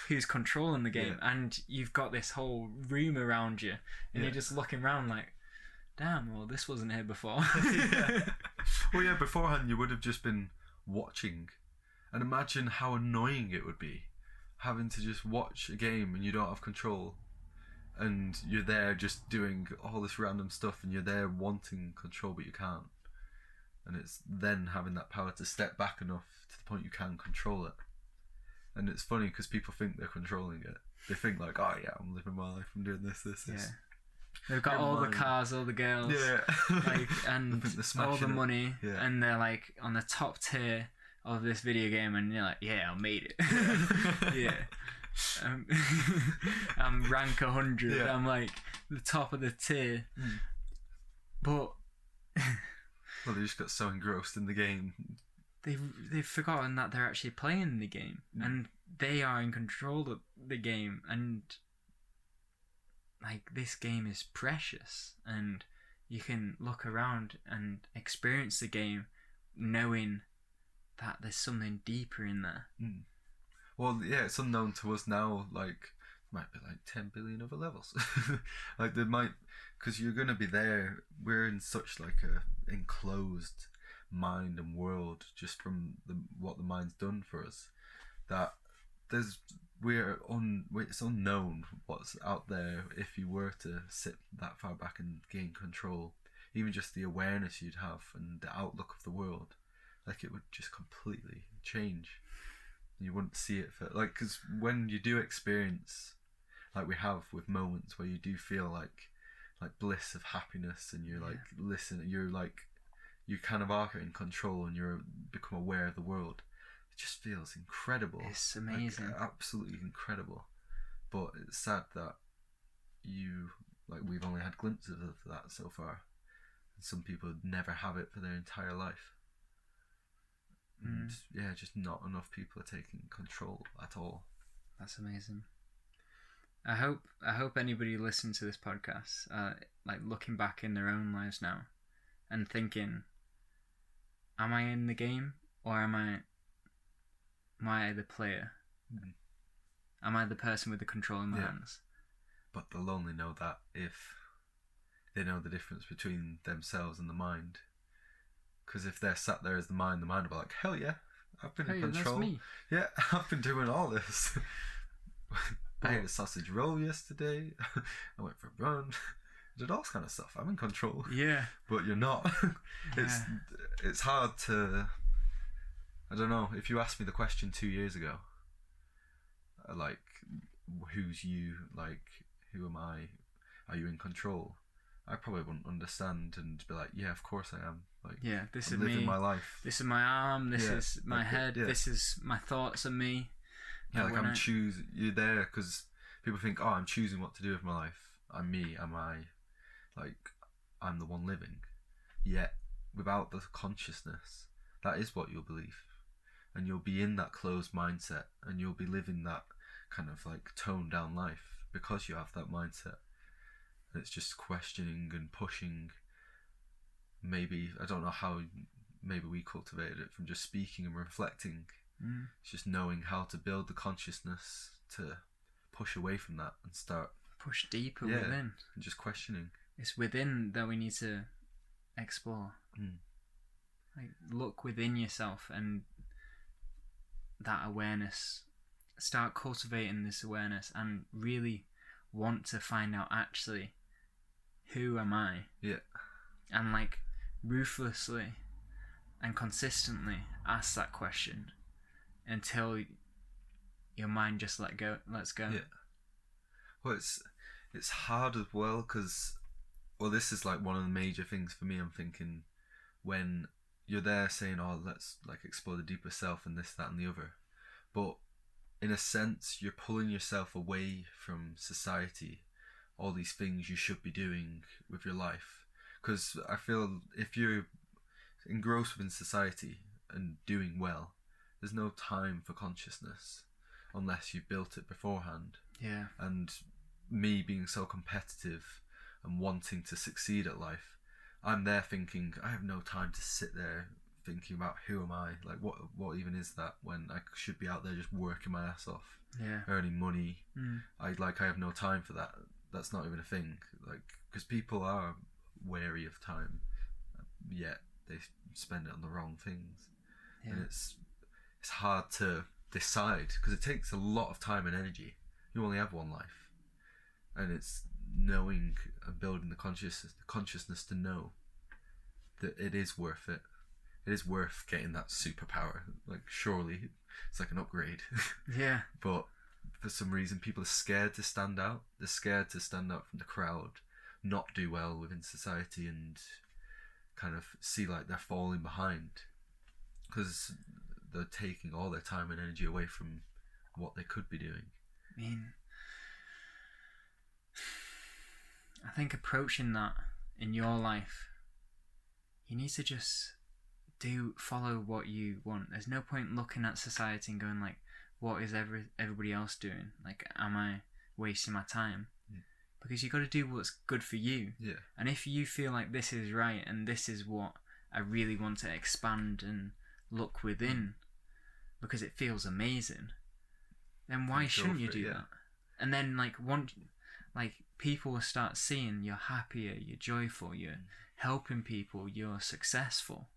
Who's controlling the game, and you've got this whole room around you, and you're just looking around like, damn, well, this wasn't here before. Well, yeah, beforehand you would have just been watching, and imagine how annoying it would be having to just watch a game and you don't have control, and you're there just doing all this random stuff, and you're there wanting control but you can't, and it's then having that power to step back enough to the point you can control it. And it's funny because people think they're controlling it. They think like, oh yeah, I'm living my life, I'm doing this. Yeah. They've got all the cars, all the girls, like, and all the money, and they're like on the top tier of this video game, and you're like, yeah, I made it. Yeah. I'm rank 100. Yeah. I'm like the top of the tier. But well, they just got so engrossed in the game. They've forgotten that they're actually playing the game, and they are in control of the game, and like, this game is precious, and you can look around and experience the game knowing that there's something deeper in there. Well, yeah, it's unknown to us now. Like, might be like 10 billion other levels. Like, there might, because you're going to be there. We're in such like a enclosed mind and world, just from what the mind's done for us, that it's unknown what's out there if you were to sit that far back and gain control. Even just the awareness you'd have and the outlook of the world, like, it would just completely change. You wouldn't see it for, like, because when you do experience, like we have with moments where you do feel like bliss of happiness, and you're like you kind of are in control, and you're become aware of the world. It just feels incredible. It's amazing. Like, absolutely incredible. But it's sad that we've only had glimpses of that so far. And some people never have it for their entire life. And yeah, just not enough people are taking control at all. That's amazing. I hope anybody listening to this podcast, like looking back in their own lives now, and thinking, am I in the game, or am I the player? Am I the person with the control in my hands? But they'll only know that if they know the difference between themselves and the mind. Because if they're sat there as the mind will be like, hell yeah, I've been in control. That's me. Yeah, I've been doing all this. I ate a sausage roll yesterday. I went for a run. I did all this kind of stuff. I'm in control. Yeah. But you're not. It's hard to... I don't know. If you asked me the question 2 years ago, like, who's you? Like, who am I? Are you in control? I probably wouldn't understand and be like, yeah, of course I am. Like, yeah, this I'm is living me. my life. This is my arm. This is my head. Yeah. This is my thoughts and me. Yeah, like you're there because people think, oh, I'm choosing what to do with my life. I'm me. Am I? Like, I'm the one living. Yet, without the consciousness, that is what you'll believe. And you'll be in that closed mindset, and you'll be living that kind of like toned down life because you have that mindset. And it's just questioning and pushing. Maybe, I don't know how, maybe we cultivated it from just speaking and reflecting. It's just knowing how to build the consciousness to push away from that and start push deeper within, and just questioning. It's within that we need to explore. Like, look within yourself, and that awareness, start cultivating this awareness, and really want to find out, actually, who am I? Yeah. And like ruthlessly and consistently ask that question until your mind just lets go. Yeah. Well, it's hard as well because, well, this is like one of the major things for me. I'm thinking when you're there saying, oh, let's like explore the deeper self and this, that, and the other, but in a sense, you're pulling yourself away from society, all these things you should be doing with your life. Because I feel if you're engrossed within society and doing well, there's no time for consciousness unless you've built it beforehand. Yeah. And me being so competitive and wanting to succeed at life, I'm there thinking, I have no time to sit there thinking about who am I, like what even is that, when I should be out there just working my ass off, earning money. I have no time for that. That's not even a thing, like, because people are wary of time, yet they spend it on the wrong things. And it's hard to decide because it takes a lot of time and energy. You only have one life, and it's knowing and building the consciousness to know that it is worth it. It is worth getting that superpower. Like, surely it's like an upgrade. Yeah. But for some reason, people are scared to stand out. They're scared to stand out from the crowd, not do well within society, and kind of see like they're falling behind because they're taking all their time and energy away from what they could be doing. I mean, I think approaching that in your life, you need to just follow what you want. There's no point looking at society and going like, what is everybody else doing? Like, am I wasting my time? Because you got to do what's good for you. Yeah. And if you feel like this is right and this is what I really want to expand and look within because it feels amazing, then why shouldn't you do that? And then people will start seeing you're happier, you're joyful, you're helping people, you're successful.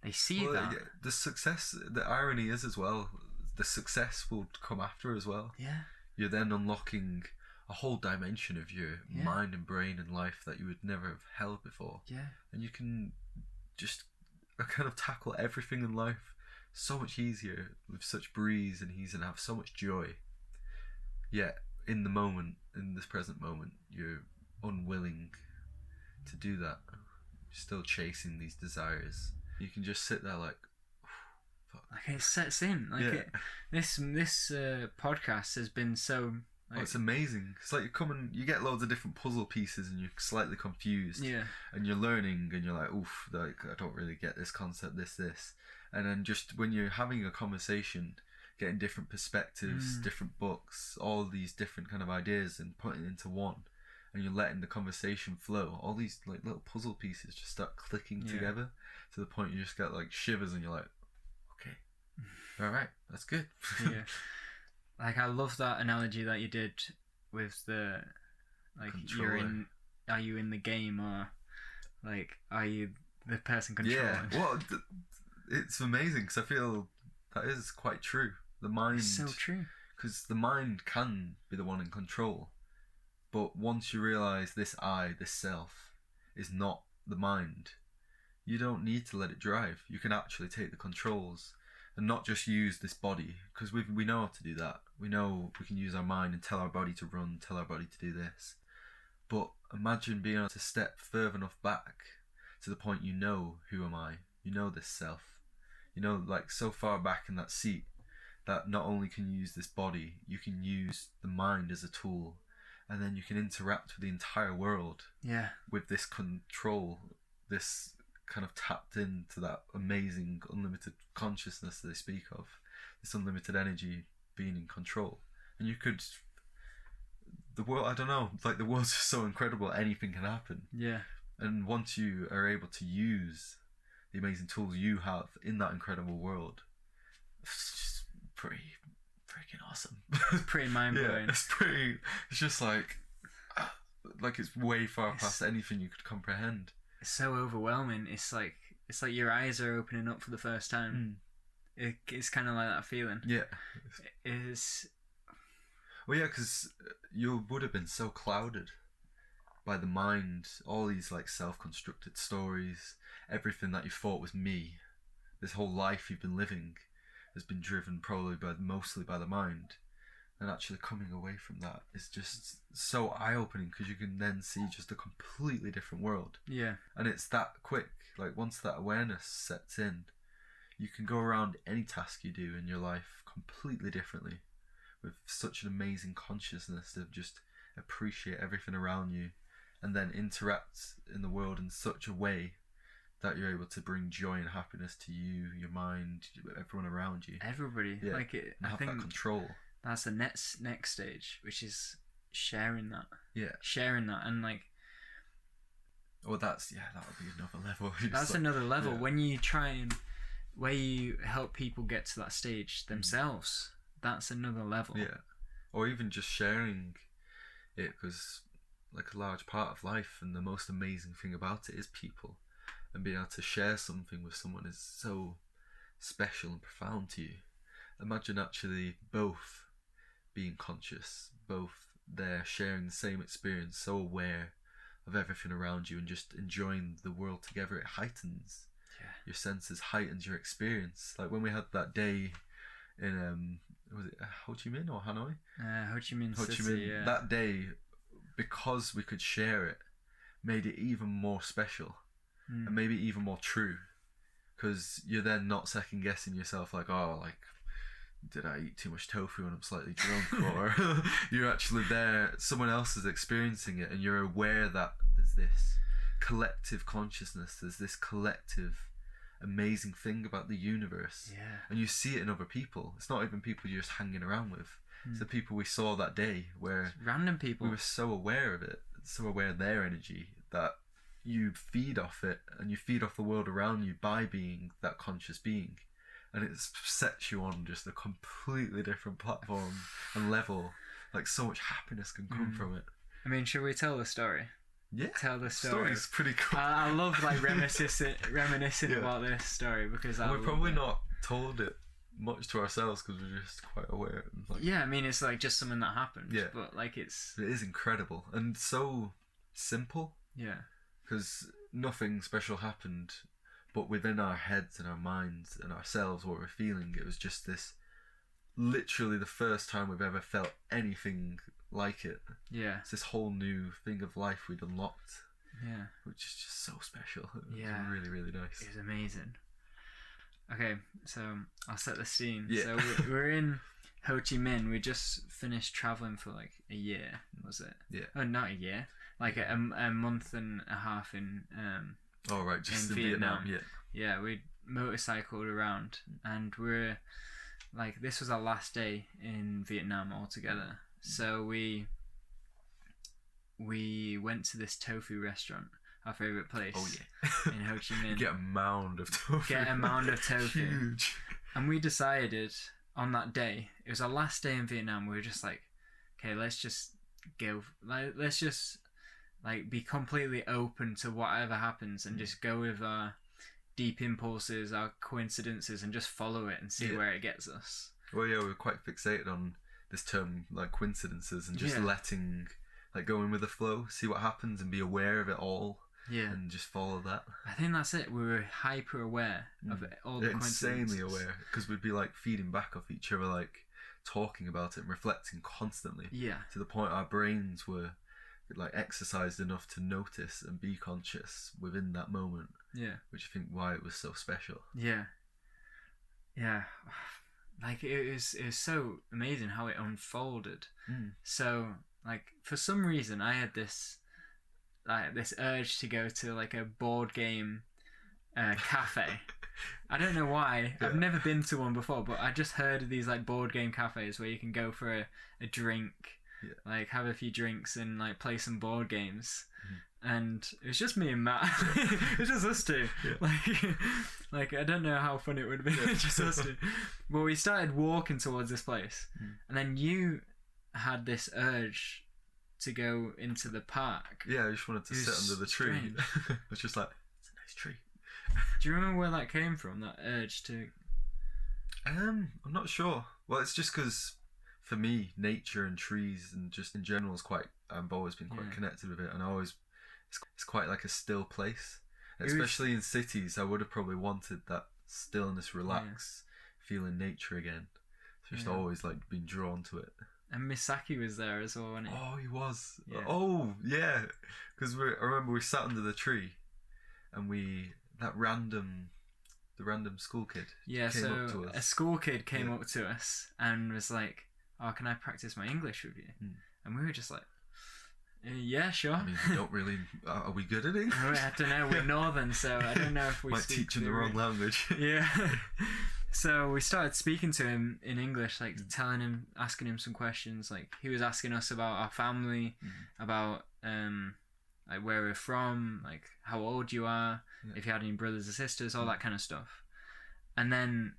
They see that. The success, the irony is as well, the success will come after as well. Yeah. You're then unlocking a whole dimension of your mind and brain and life that you would never have held before. Yeah. And you can just kind of tackle everything in life so much easier with such breeze and ease and have so much joy. Yet, in the moment, in this present moment, you're unwilling to do that. You're still chasing these desires. You can just sit there like, fuck. Like it sets in. Like this podcast has been so. Like, it's amazing. It's like you get loads of different puzzle pieces and you're slightly confused. Yeah. And you're learning and you're like, oof, like I don't really get this concept, this. And then just when you're having a conversation, getting different perspectives, different books, all these different kind of ideas and putting it into one, and you're letting the conversation flow, all these like little puzzle pieces just start clicking together to the point you just get like shivers and you're like, okay, all right, that's good. Yeah. Like I love that analogy that you did with the like controller. Are you in the game or like are you the person controlling? Yeah, well, it's amazing because I feel that is quite true. The mind, it's so true, because the mind can be the one in control, but once you realise this I, this self, is not the mind, you don't need to let it drive. You can actually take the controls and not just use this body, because we know how to do that. We know we can use our mind and tell our body to run, tell our body to do this. But imagine being able to step further enough back to the point you know, who am I? You know this self. You know, like so far back in that seat that not only can you use this body, you can use the mind as a tool, and then you can interact with the entire world with this control, this kind of tapped into that amazing unlimited consciousness that they speak of, this unlimited energy being in control. And you could, the world, I don't know, like the world's just so incredible, anything can happen. Yeah. And once you are able to use the amazing tools you have in that incredible world, it's just pretty freaking awesome. Pretty mind-blowing. Yeah, it's just like it's way far past anything you could comprehend. It's so overwhelming. It's like your eyes are opening up for the first time. It's kind of like that feeling. Yeah. It is. Well, yeah, because you would have been so clouded by the mind, all these like self-constructed stories, everything that you thought was me, this whole life you've been living has been driven probably mostly by the mind. And actually coming away from that is just so eye-opening, because you can then see just a completely different world. Yeah. And it's that quick. Like once that awareness sets in, you can go around any task you do in your life completely differently, with such an amazing consciousness to just appreciate everything around you, and then interact in the world in such a way that you're able to bring joy and happiness to you, your mind, everyone around you. Everybody. Yeah. Like it. I have think that control. That's the next stage, which is sharing that. Yeah. Sharing that, and like. Well, that would be another level. That's another level. When you try and where you help people get to that stage themselves, that's another level. Yeah. Or even just sharing it, because like a large part of life and the most amazing thing about it is people, and being able to share something with someone is so special and profound to you. Imagine actually both being conscious, both there sharing the same experience, so aware of everything around you and just enjoying the world together. It heightens your senses, heightens your experience. Like when we had that day in was it Ho Chi Minh or Hanoi? Ho Chi Minh City, yeah. That day, because we could share it, made it even more special and maybe even more true, because you're then not second guessing yourself like, oh, like did I eat too much tofu and I'm slightly drunk, or you're actually there, someone else is experiencing it, and you're aware that there's this collective consciousness, there's this collective amazing thing about the universe, and you see it in other people. It's not even people you're just hanging around with. It's the people we saw that day, where random people, we were so aware of it, so aware of their energy, that you feed off it, and you feed off the world around you by being that conscious being, and it sets you on just a completely different platform and level. Like so much happiness can come from it. I mean, should we tell the story? Yeah, tell the story. Story's pretty cool. I love like reminiscing about this story, because we've probably not told it much to ourselves because we're just quite aware. Like, I mean, it's like just something that happened. Yeah, but like it is incredible and so simple. Yeah, because nothing special happened, but within our heads and our minds and ourselves, what we're feeling, it was just this, literally the first time we've ever felt anything like it. Yeah. It's this whole new thing of life we'd unlocked. Yeah. Which is just so special. It Yeah. was really, really nice. It was amazing. Okay, so I'll set the scene. Yeah. So we're in Ho Chi Minh. We just finished traveling for like a year, was it? Yeah. Oh, not a year. Like a month and a half in Oh, right, just in in Vietnam. Yeah. Yeah, we motorcycled around, and we're like, this was our last day in Vietnam altogether. So we went to this tofu restaurant, our favourite place. Oh yeah. In Ho Chi Minh. Get a mound of tofu. Huge. And we decided on that day, it was our last day in Vietnam, we were just like, okay, let's just go, like, let's just like be completely open to whatever happens and just go with our deep impulses, our coincidences, and just follow it and see where it gets us. Well, yeah, we were quite fixated on this term, like coincidences, and just letting, like, going with the flow, see what happens, and be aware of it all. Yeah. And just follow that. I think that's it. We were hyper aware of it, all the coincidences. Insanely aware, because we'd be like feeding back off each other, like talking about it and reflecting constantly. Yeah. To the point our brains were like exercised enough to notice and be conscious within that moment. Yeah. Which I think why it was so special. Yeah. Yeah. Like it was so amazing how it unfolded. So like for some reason I had this urge to go to like a board game cafe. I don't know why. I've never been to one before, but I just heard of these like board game cafes where you can go for a drink, like have a few drinks and like play some board games. And it was just me and Matt. It was just us two. Like I don't know how fun it would be. Just us two. But we started walking towards this place, and then you had this urge to go into the park. Yeah, I just wanted to sit under the tree. I was just like, it's a nice tree. Do you remember where that came from? That urge to? I'm not sure. Well, it's just because for me, nature and trees and just in general is quite. I've always been quite connected with it, and it's quite like a still place. Especially in cities, I would have probably wanted that stillness, relax, feeling nature again. Just always like been drawn to it. And Misaki was there as well, wasn't he? Oh, he was. Yeah. Oh, yeah. Because I remember we sat under the tree, and the random school kid came up to us. A school kid came up to us and was like, "Oh, can I practice my English with you?" And we were just like, "Yeah, sure." I mean, we don't really. Are we good at English? I don't know. We're northern, so I don't know if we might teach him the wrong language. Yeah. So we started speaking to him in English, like asking him some questions. Like he was asking us about our family, about like where we're from, like how old you are, if you had any brothers or sisters, all that kind of stuff. And then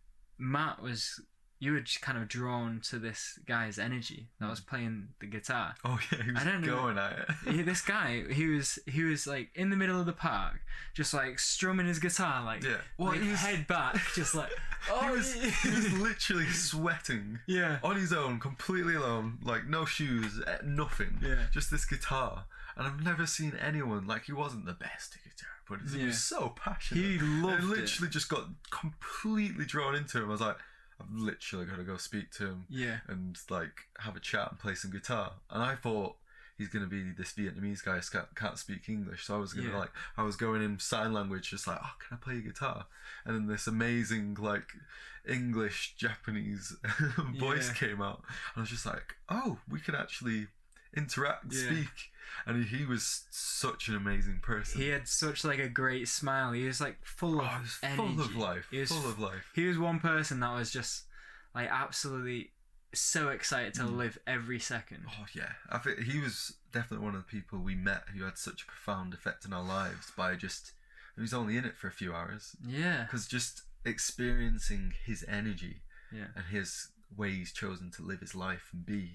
you were just kind of drawn to this guy's energy that was playing the guitar. Oh yeah, he was going at it. This guy, he was like in the middle of the park, just like strumming his guitar, like head back, just like he was literally sweating. Yeah. On his own, completely alone, like no shoes, nothing. Yeah. Just this guitar, and I've never seen anyone like he wasn't the best at guitar, but he was so passionate. He loved it. I literally just got completely drawn into him. I was like, I've literally got to go speak to him and like have a chat and play some guitar. And I thought he's going to be this Vietnamese guy who can't speak English. So I was going to I was going in sign language, just like, oh, can I play a guitar? And then this amazing like English Japanese voice came out. And I was just like, oh, we can actually interact, speak. And he was such an amazing person. He had such like a great smile. He was like full of energy. Full of life. Full of life. He was one person that was just like absolutely so excited to live every second. Oh yeah, I think he was definitely one of the people we met who had such a profound effect on our lives by just. He was only in it for a few hours. Yeah. Because just experiencing his energy and his way he's chosen to live his life and be.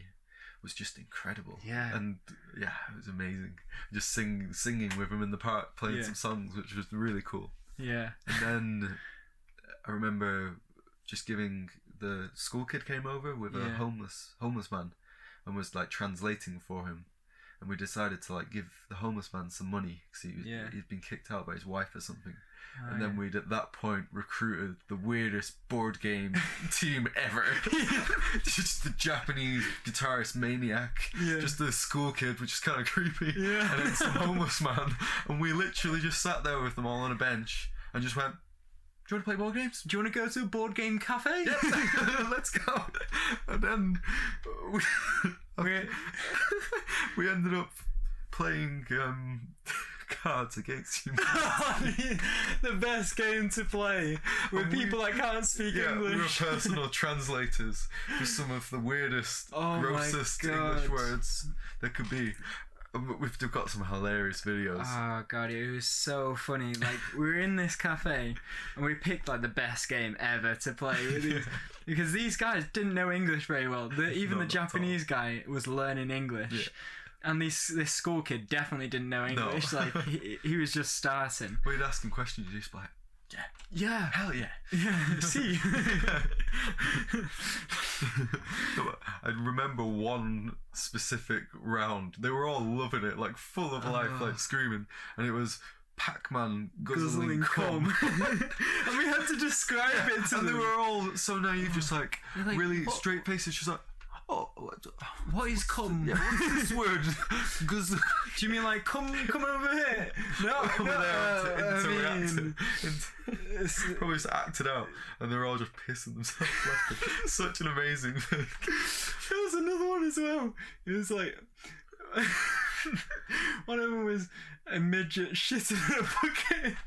Was just incredible. Yeah. And it was amazing. Just singing with him in the park, playing some songs, which was really cool. Yeah. And then I remember just the school kid came over with a homeless man and was like translating for him. And we decided to like give the homeless man some money because he'd been kicked out by his wife or something. And then we'd at that point recruited the weirdest board game team ever. Just the Japanese guitarist maniac, just the school kid, which is kind of creepy, and then some homeless man. And we literally just sat there with them all on a bench and just went, do you want to play board games? Do you want to go to a board game cafe? Yep. Let's go. And then we ended up playing Cards Against Humanity. The best game to play with people that can't speak English. We were personal translators for some of the weirdest, grossest English words there could be. We've got some hilarious videos. Oh god, it was so funny. Like, we were in this cafe and we picked like the best game ever to play with these, because these guys didn't know English very well. Even the Japanese guy was learning English. And this school kid definitely didn't know English. No. Like, he was just starting. We'd ask him questions, he'd just be like, yeah, hell yeah. See. I remember one specific round. They were all loving it, like full of life, like screaming. And it was Pac-Man guzzling cum. And we had to describe it to them. And they were all so naive, just like really straight faces, just like, oh, what is cum? Yeah, what's this word? Do you mean like come over here? No, probably just acted out, and they're all just pissing themselves laughing. Such an amazing thing. There was another one as well. It was like one of them was a midget shitting in a bucket.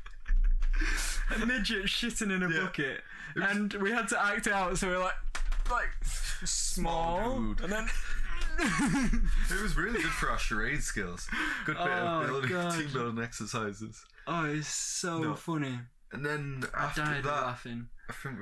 A midget shitting in a bucket, and we had to act it out. So we were like small, and then it was really good for our charade skills. Good bit of team building exercises. Oh, it's so funny. And then after died that, laughing. I think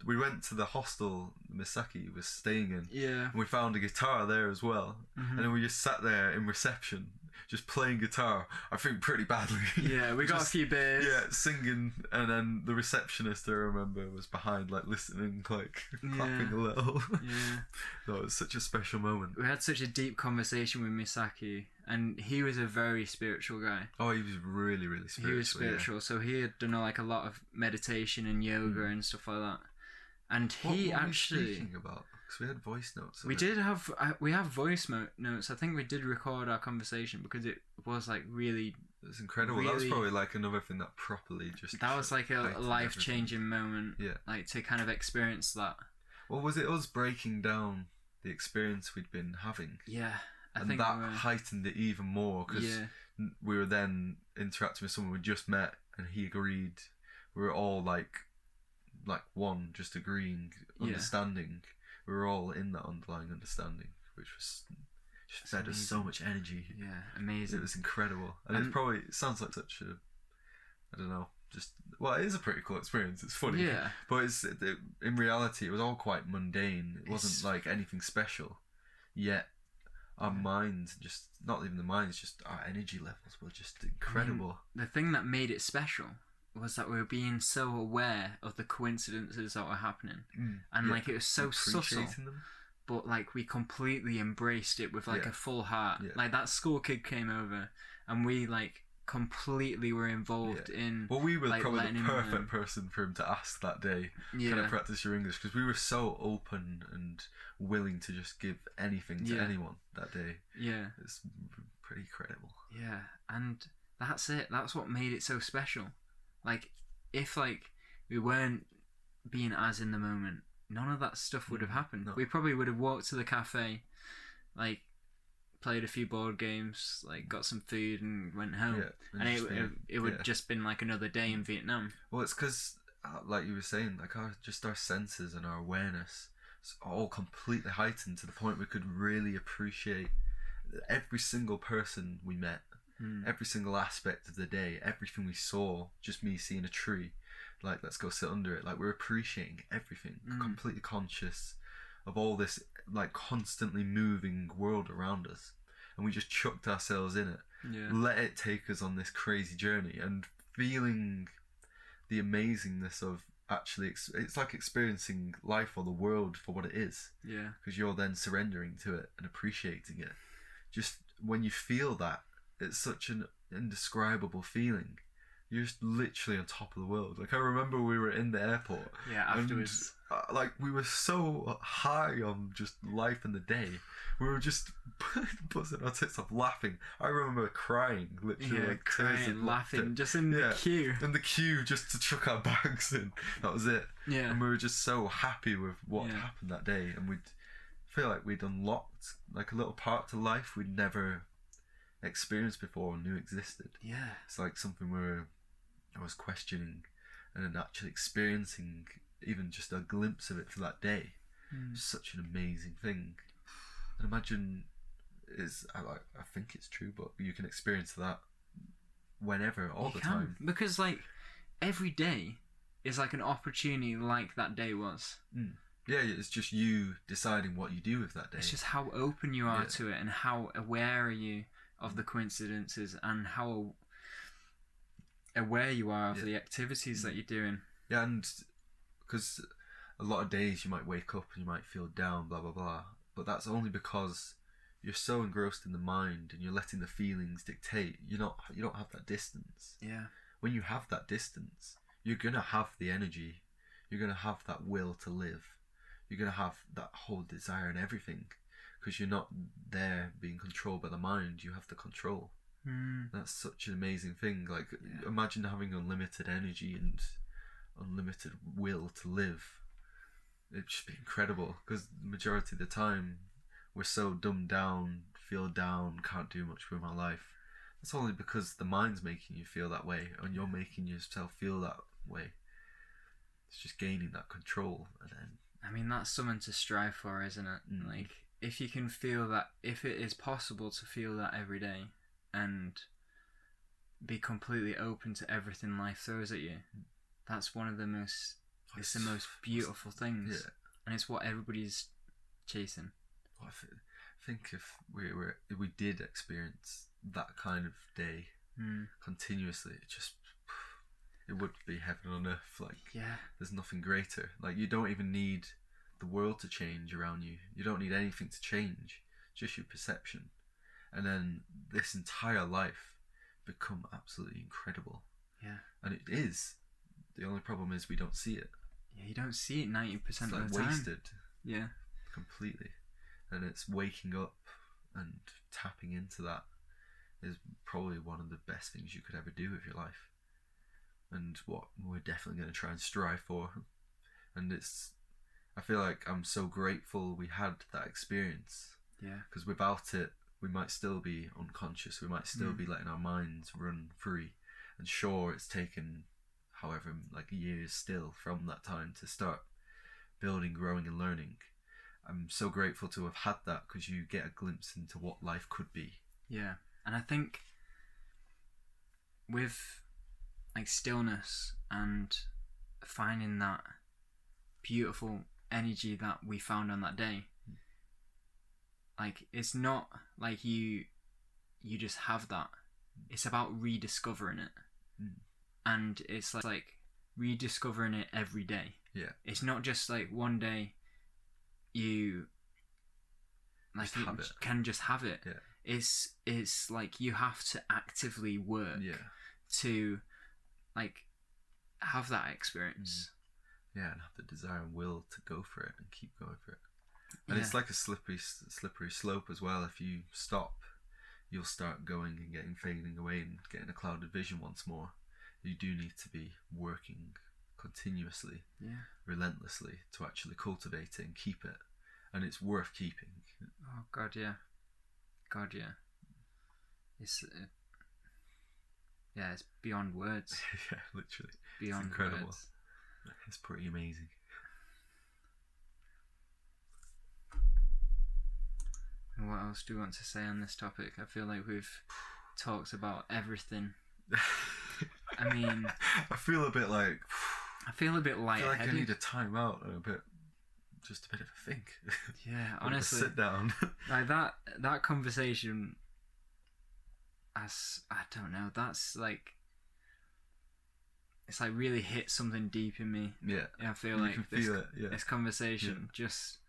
we went to the hostel Misaki was staying in. Yeah. And we found a guitar there as well. And then we just sat there in reception, just playing guitar, I think pretty badly. Yeah, we got a few beers. Yeah, singing, and then the receptionist, I remember, was behind, like, listening, like, clapping a little. Yeah. That was such a special moment. We had such a deep conversation with Misaki, and he was a very spiritual guy. Oh, he was really, really spiritual. He was spiritual, so he had done, like, a lot of meditation and yoga and stuff like that. And he what actually... were we speaking about? Because we had voice notes. We have voice notes. I think we did record our conversation because it was like really. It was incredible. That was probably like another thing that properly just. That was like a life-changing moment. Yeah. Like to kind of experience that. Well, was it us breaking down the experience we'd been having? Yeah, I think that heightened it even more because we were then interacting with someone we just met, and he agreed. We were all like one, just agreeing, understanding. We were all in that underlying understanding, which was just fed us so much energy. Yeah, amazing. It was incredible, and it sounds like such a, I don't know, it is a pretty cool experience. It's funny, but in reality, it was all quite mundane. It wasn't like anything special, yet our minds, just not even the minds, just our energy levels were just incredible. The thing that made it special was that we were being so aware of the coincidences that were happening, and like it was so subtle, but like we completely embraced it with like a full heart. Like that school kid came over, and we like completely were involved in. Well, we were like, probably the perfect person for him to ask that day. Can I practice your English? Because we were so open and willing to just give anything to anyone that day. Yeah, it's pretty credible. Yeah, and that's it. That's what made it so special. Like, if like we weren't being as in the moment, none of that stuff would have happened. No. We probably would have walked to the cafe, like played a few board games, like got some food and went home. And it would just been like another day in Vietnam. Well, it's because, like you were saying, like our senses and our awareness is all completely heightened to the point we could really appreciate every single person we met. Every single aspect of the day, everything we saw, just me seeing a tree, like let's go sit under it, like we're appreciating everything, completely conscious of all this like constantly moving world around us, and we just chucked ourselves in it, let it take us on this crazy journey, and feeling the amazingness of actually it's like experiencing life or the world for what it is, because you're then surrendering to it and appreciating it. Just when you feel that, it's such an indescribable feeling. you're just literally on top of the world. Like I remember we were in the airport. Yeah, afterwards. And, like we were so high on just life and the day. We were just buzzing our tits off, laughing. I remember crying, literally, like crying, laughing, just in the queue. In the queue, just to chuck our bags in. That was it. Yeah. And we were just so happy with what happened that day, and we'd feel like we'd unlocked like a little part to life we'd never experienced before or knew existed. Yeah. It's like something I was questioning, and then actually experiencing even just a glimpse of it for that day. Such an amazing thing. And imagine I think it's true, but you can experience that whenever, all the time. Because like every day is like an opportunity like that day was. Yeah, it's just you deciding what you do with that day. It's just how open you are to it, and how aware are you of the coincidences, and how aware you are of the activities that you're doing. Yeah, and because a lot of days you might wake up and you might feel down, blah blah blah, but that's only because you're so engrossed in the mind and you're letting the feelings dictate. You don't have that distance. Yeah. When you have that distance, you're gonna have the energy, you're gonna have that will to live, you're gonna have that whole desire and everything, because you're not there being controlled by the mind. You have the control. That's such an amazing thing. Like imagine having unlimited energy and unlimited will to live. It'd just be incredible, because the majority of the time we're so dumbed down, feel down, can't do much with my life. That's only because the mind's making you feel that way, and you're making yourself feel that way. It's just gaining that control. And then I mean, that's something to strive for, isn't it? Like if you can feel that, if it is possible to feel that every day and be completely open to everything life throws at you, that's one of the most, it's the most beautiful things. Yeah. And it's what everybody's chasing. Well, I think if we did experience that kind of day continuously, it would be heaven on earth. Like there's nothing greater. Like you don't even need the world to change around you. You don't need anything to change, just your perception, and then this entire life become absolutely incredible. Yeah. And it is. The only problem is we don't see it. Yeah, you don't see it 90% of the time. Wasted. Yeah. Completely. And it's waking up and tapping into that is probably one of the best things you could ever do with your life. And what we're definitely going to try and strive for. And I feel like I'm so grateful we had that experience. Yeah. Because without it, we might still be unconscious. We might still be letting our minds run free. And sure, it's taken however like years still from that time to start building, growing and learning. I'm so grateful to have had that, because you get a glimpse into what life could be. Yeah. And I think with like stillness and finding that beautiful energy that we found on that day, like it's not like you just have that. It's about rediscovering it. And it's like rediscovering it every day. Yeah. It's not just like one day you like just have it. Can just have it. Yeah. It's like you have to actively work to like have that experience. Yeah, and have the desire and will to go for it and keep going for it. And it's like a slippery slope as well. If you stop, you'll start going and fading away and getting a clouded vision once more. You do need to be working continuously, relentlessly, to actually cultivate it and keep it. And it's worth keeping. Oh God, yeah. It's it's beyond words. Yeah, literally. Beyond it's incredible. Words. It's pretty amazing. And what else do you want to say on this topic? I feel like we've talked about everything. I mean, I feel a bit like lightheaded. I feel like I need a time out and just a bit of a think. Yeah, honestly. Sit down. Like that conversation, I don't know, that's like, it's like really hit something deep in me. Yeah. I feel you like can feel it. Yeah. This conversation just...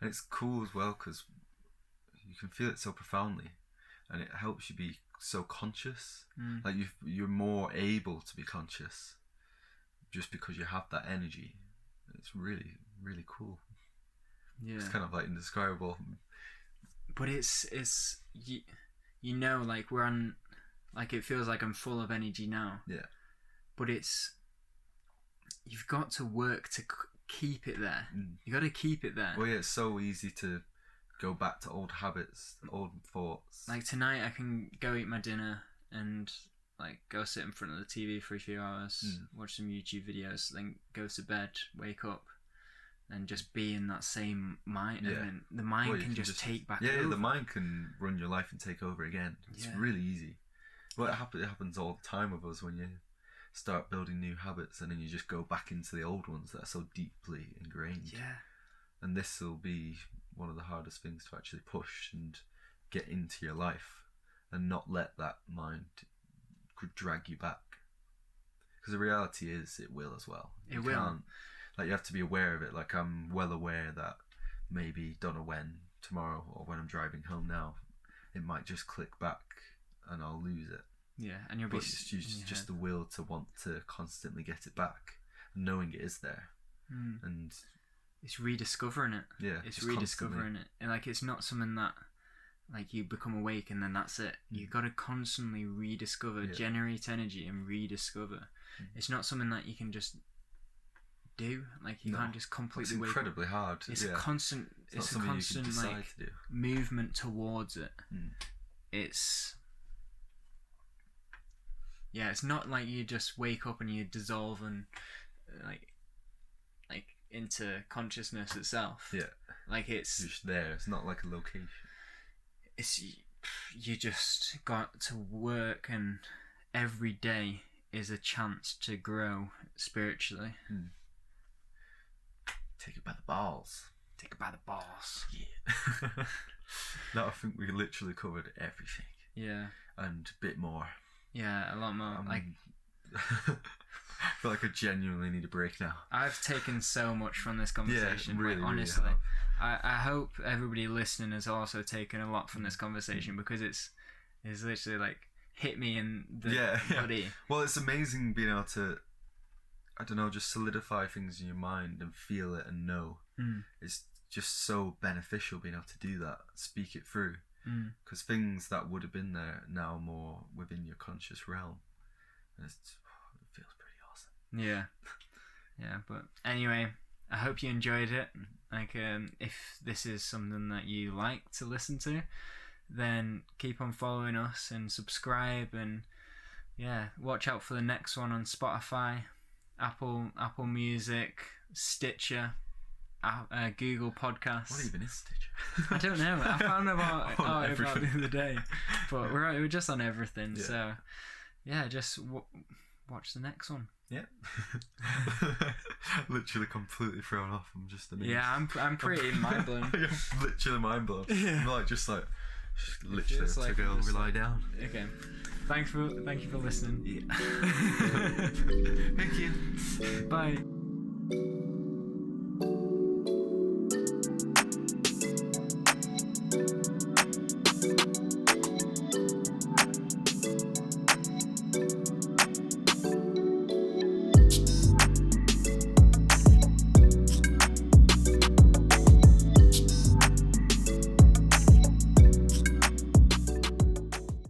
And it's cool as well, because you can feel it so profoundly, and it helps you be so conscious. Like you're more able to be conscious just because you have that energy. It's really, really cool. Yeah. It's kind of like indescribable. But it's you know, like we're on, like it feels like I'm full of energy now. Yeah. But you've got to work to keep it there. You got to keep it there. Well, yeah, it's so easy to go back to old habits, old thoughts. Like tonight, I can go eat my dinner and like go sit in front of the TV for a few hours, watch some YouTube videos, then go to bed, wake up, and just be in that same mind. Yeah. And then the mind can just take back over. Yeah, the mind can run your life and take over again. It's really easy. Well, it happens all the time with us when you start building new habits and then you just go back into the old ones that are so deeply ingrained. Yeah. And this will be one of the hardest things to actually push and get into your life and not let that mind drag you back. Because the reality is it will as well. It will. Like you have to be aware of it. Like I'm well aware that maybe, don't know when, tomorrow or when I'm driving home now, it might just click back and I'll lose it. Yeah, and you'll but be it's just the will to want to constantly get it back, knowing it is there, and it's rediscovering it. Yeah, it's rediscovering it, and like it's not something that like you become awake and then that's it. You got to constantly rediscover, generate energy, and rediscover. It's not something that you can just do. Like you can't just completely. It's incredibly hard. It's a constant. It's a constant like movement towards it. It's. Yeah, it's not like you just wake up and you dissolve and like into consciousness itself. Yeah, like it's just there. It's not like a location. It's you just got to work, and every day is a chance to grow spiritually. Take it by the balls. Take it by the balls. Yeah. No, I think we literally covered everything. Yeah. And a bit more. Yeah, a lot more. Like, I feel like I genuinely need a break now. I've taken so much from this conversation. Yeah, really, honestly, really I hope everybody listening has also taken a lot from this conversation, because it's literally like hit me in the body. Well, it's amazing being able to, I don't know, just solidify things in your mind and feel it and know. It's just so beneficial being able to do that, speak it through. Because things that would have been there now more within your conscious realm, and it feels pretty awesome. Yeah. But anyway, I hope you enjoyed it. Like, if this is something that you like to listen to, then keep on following us and subscribe, and watch out for the next one on Spotify, Apple Music, Stitcher, Google Podcasts. What even is Stitcher? I don't know. I found about it the other day, but we're just on everything. Yeah. So just watch the next one. Yeah. Literally completely thrown off. I'm just amazed. Yeah, I'm pretty mind blown. I'm literally mind blown. Yeah. I'm literally to go lie down. Okay. Thank you for listening. Yeah. Thank you. Bye.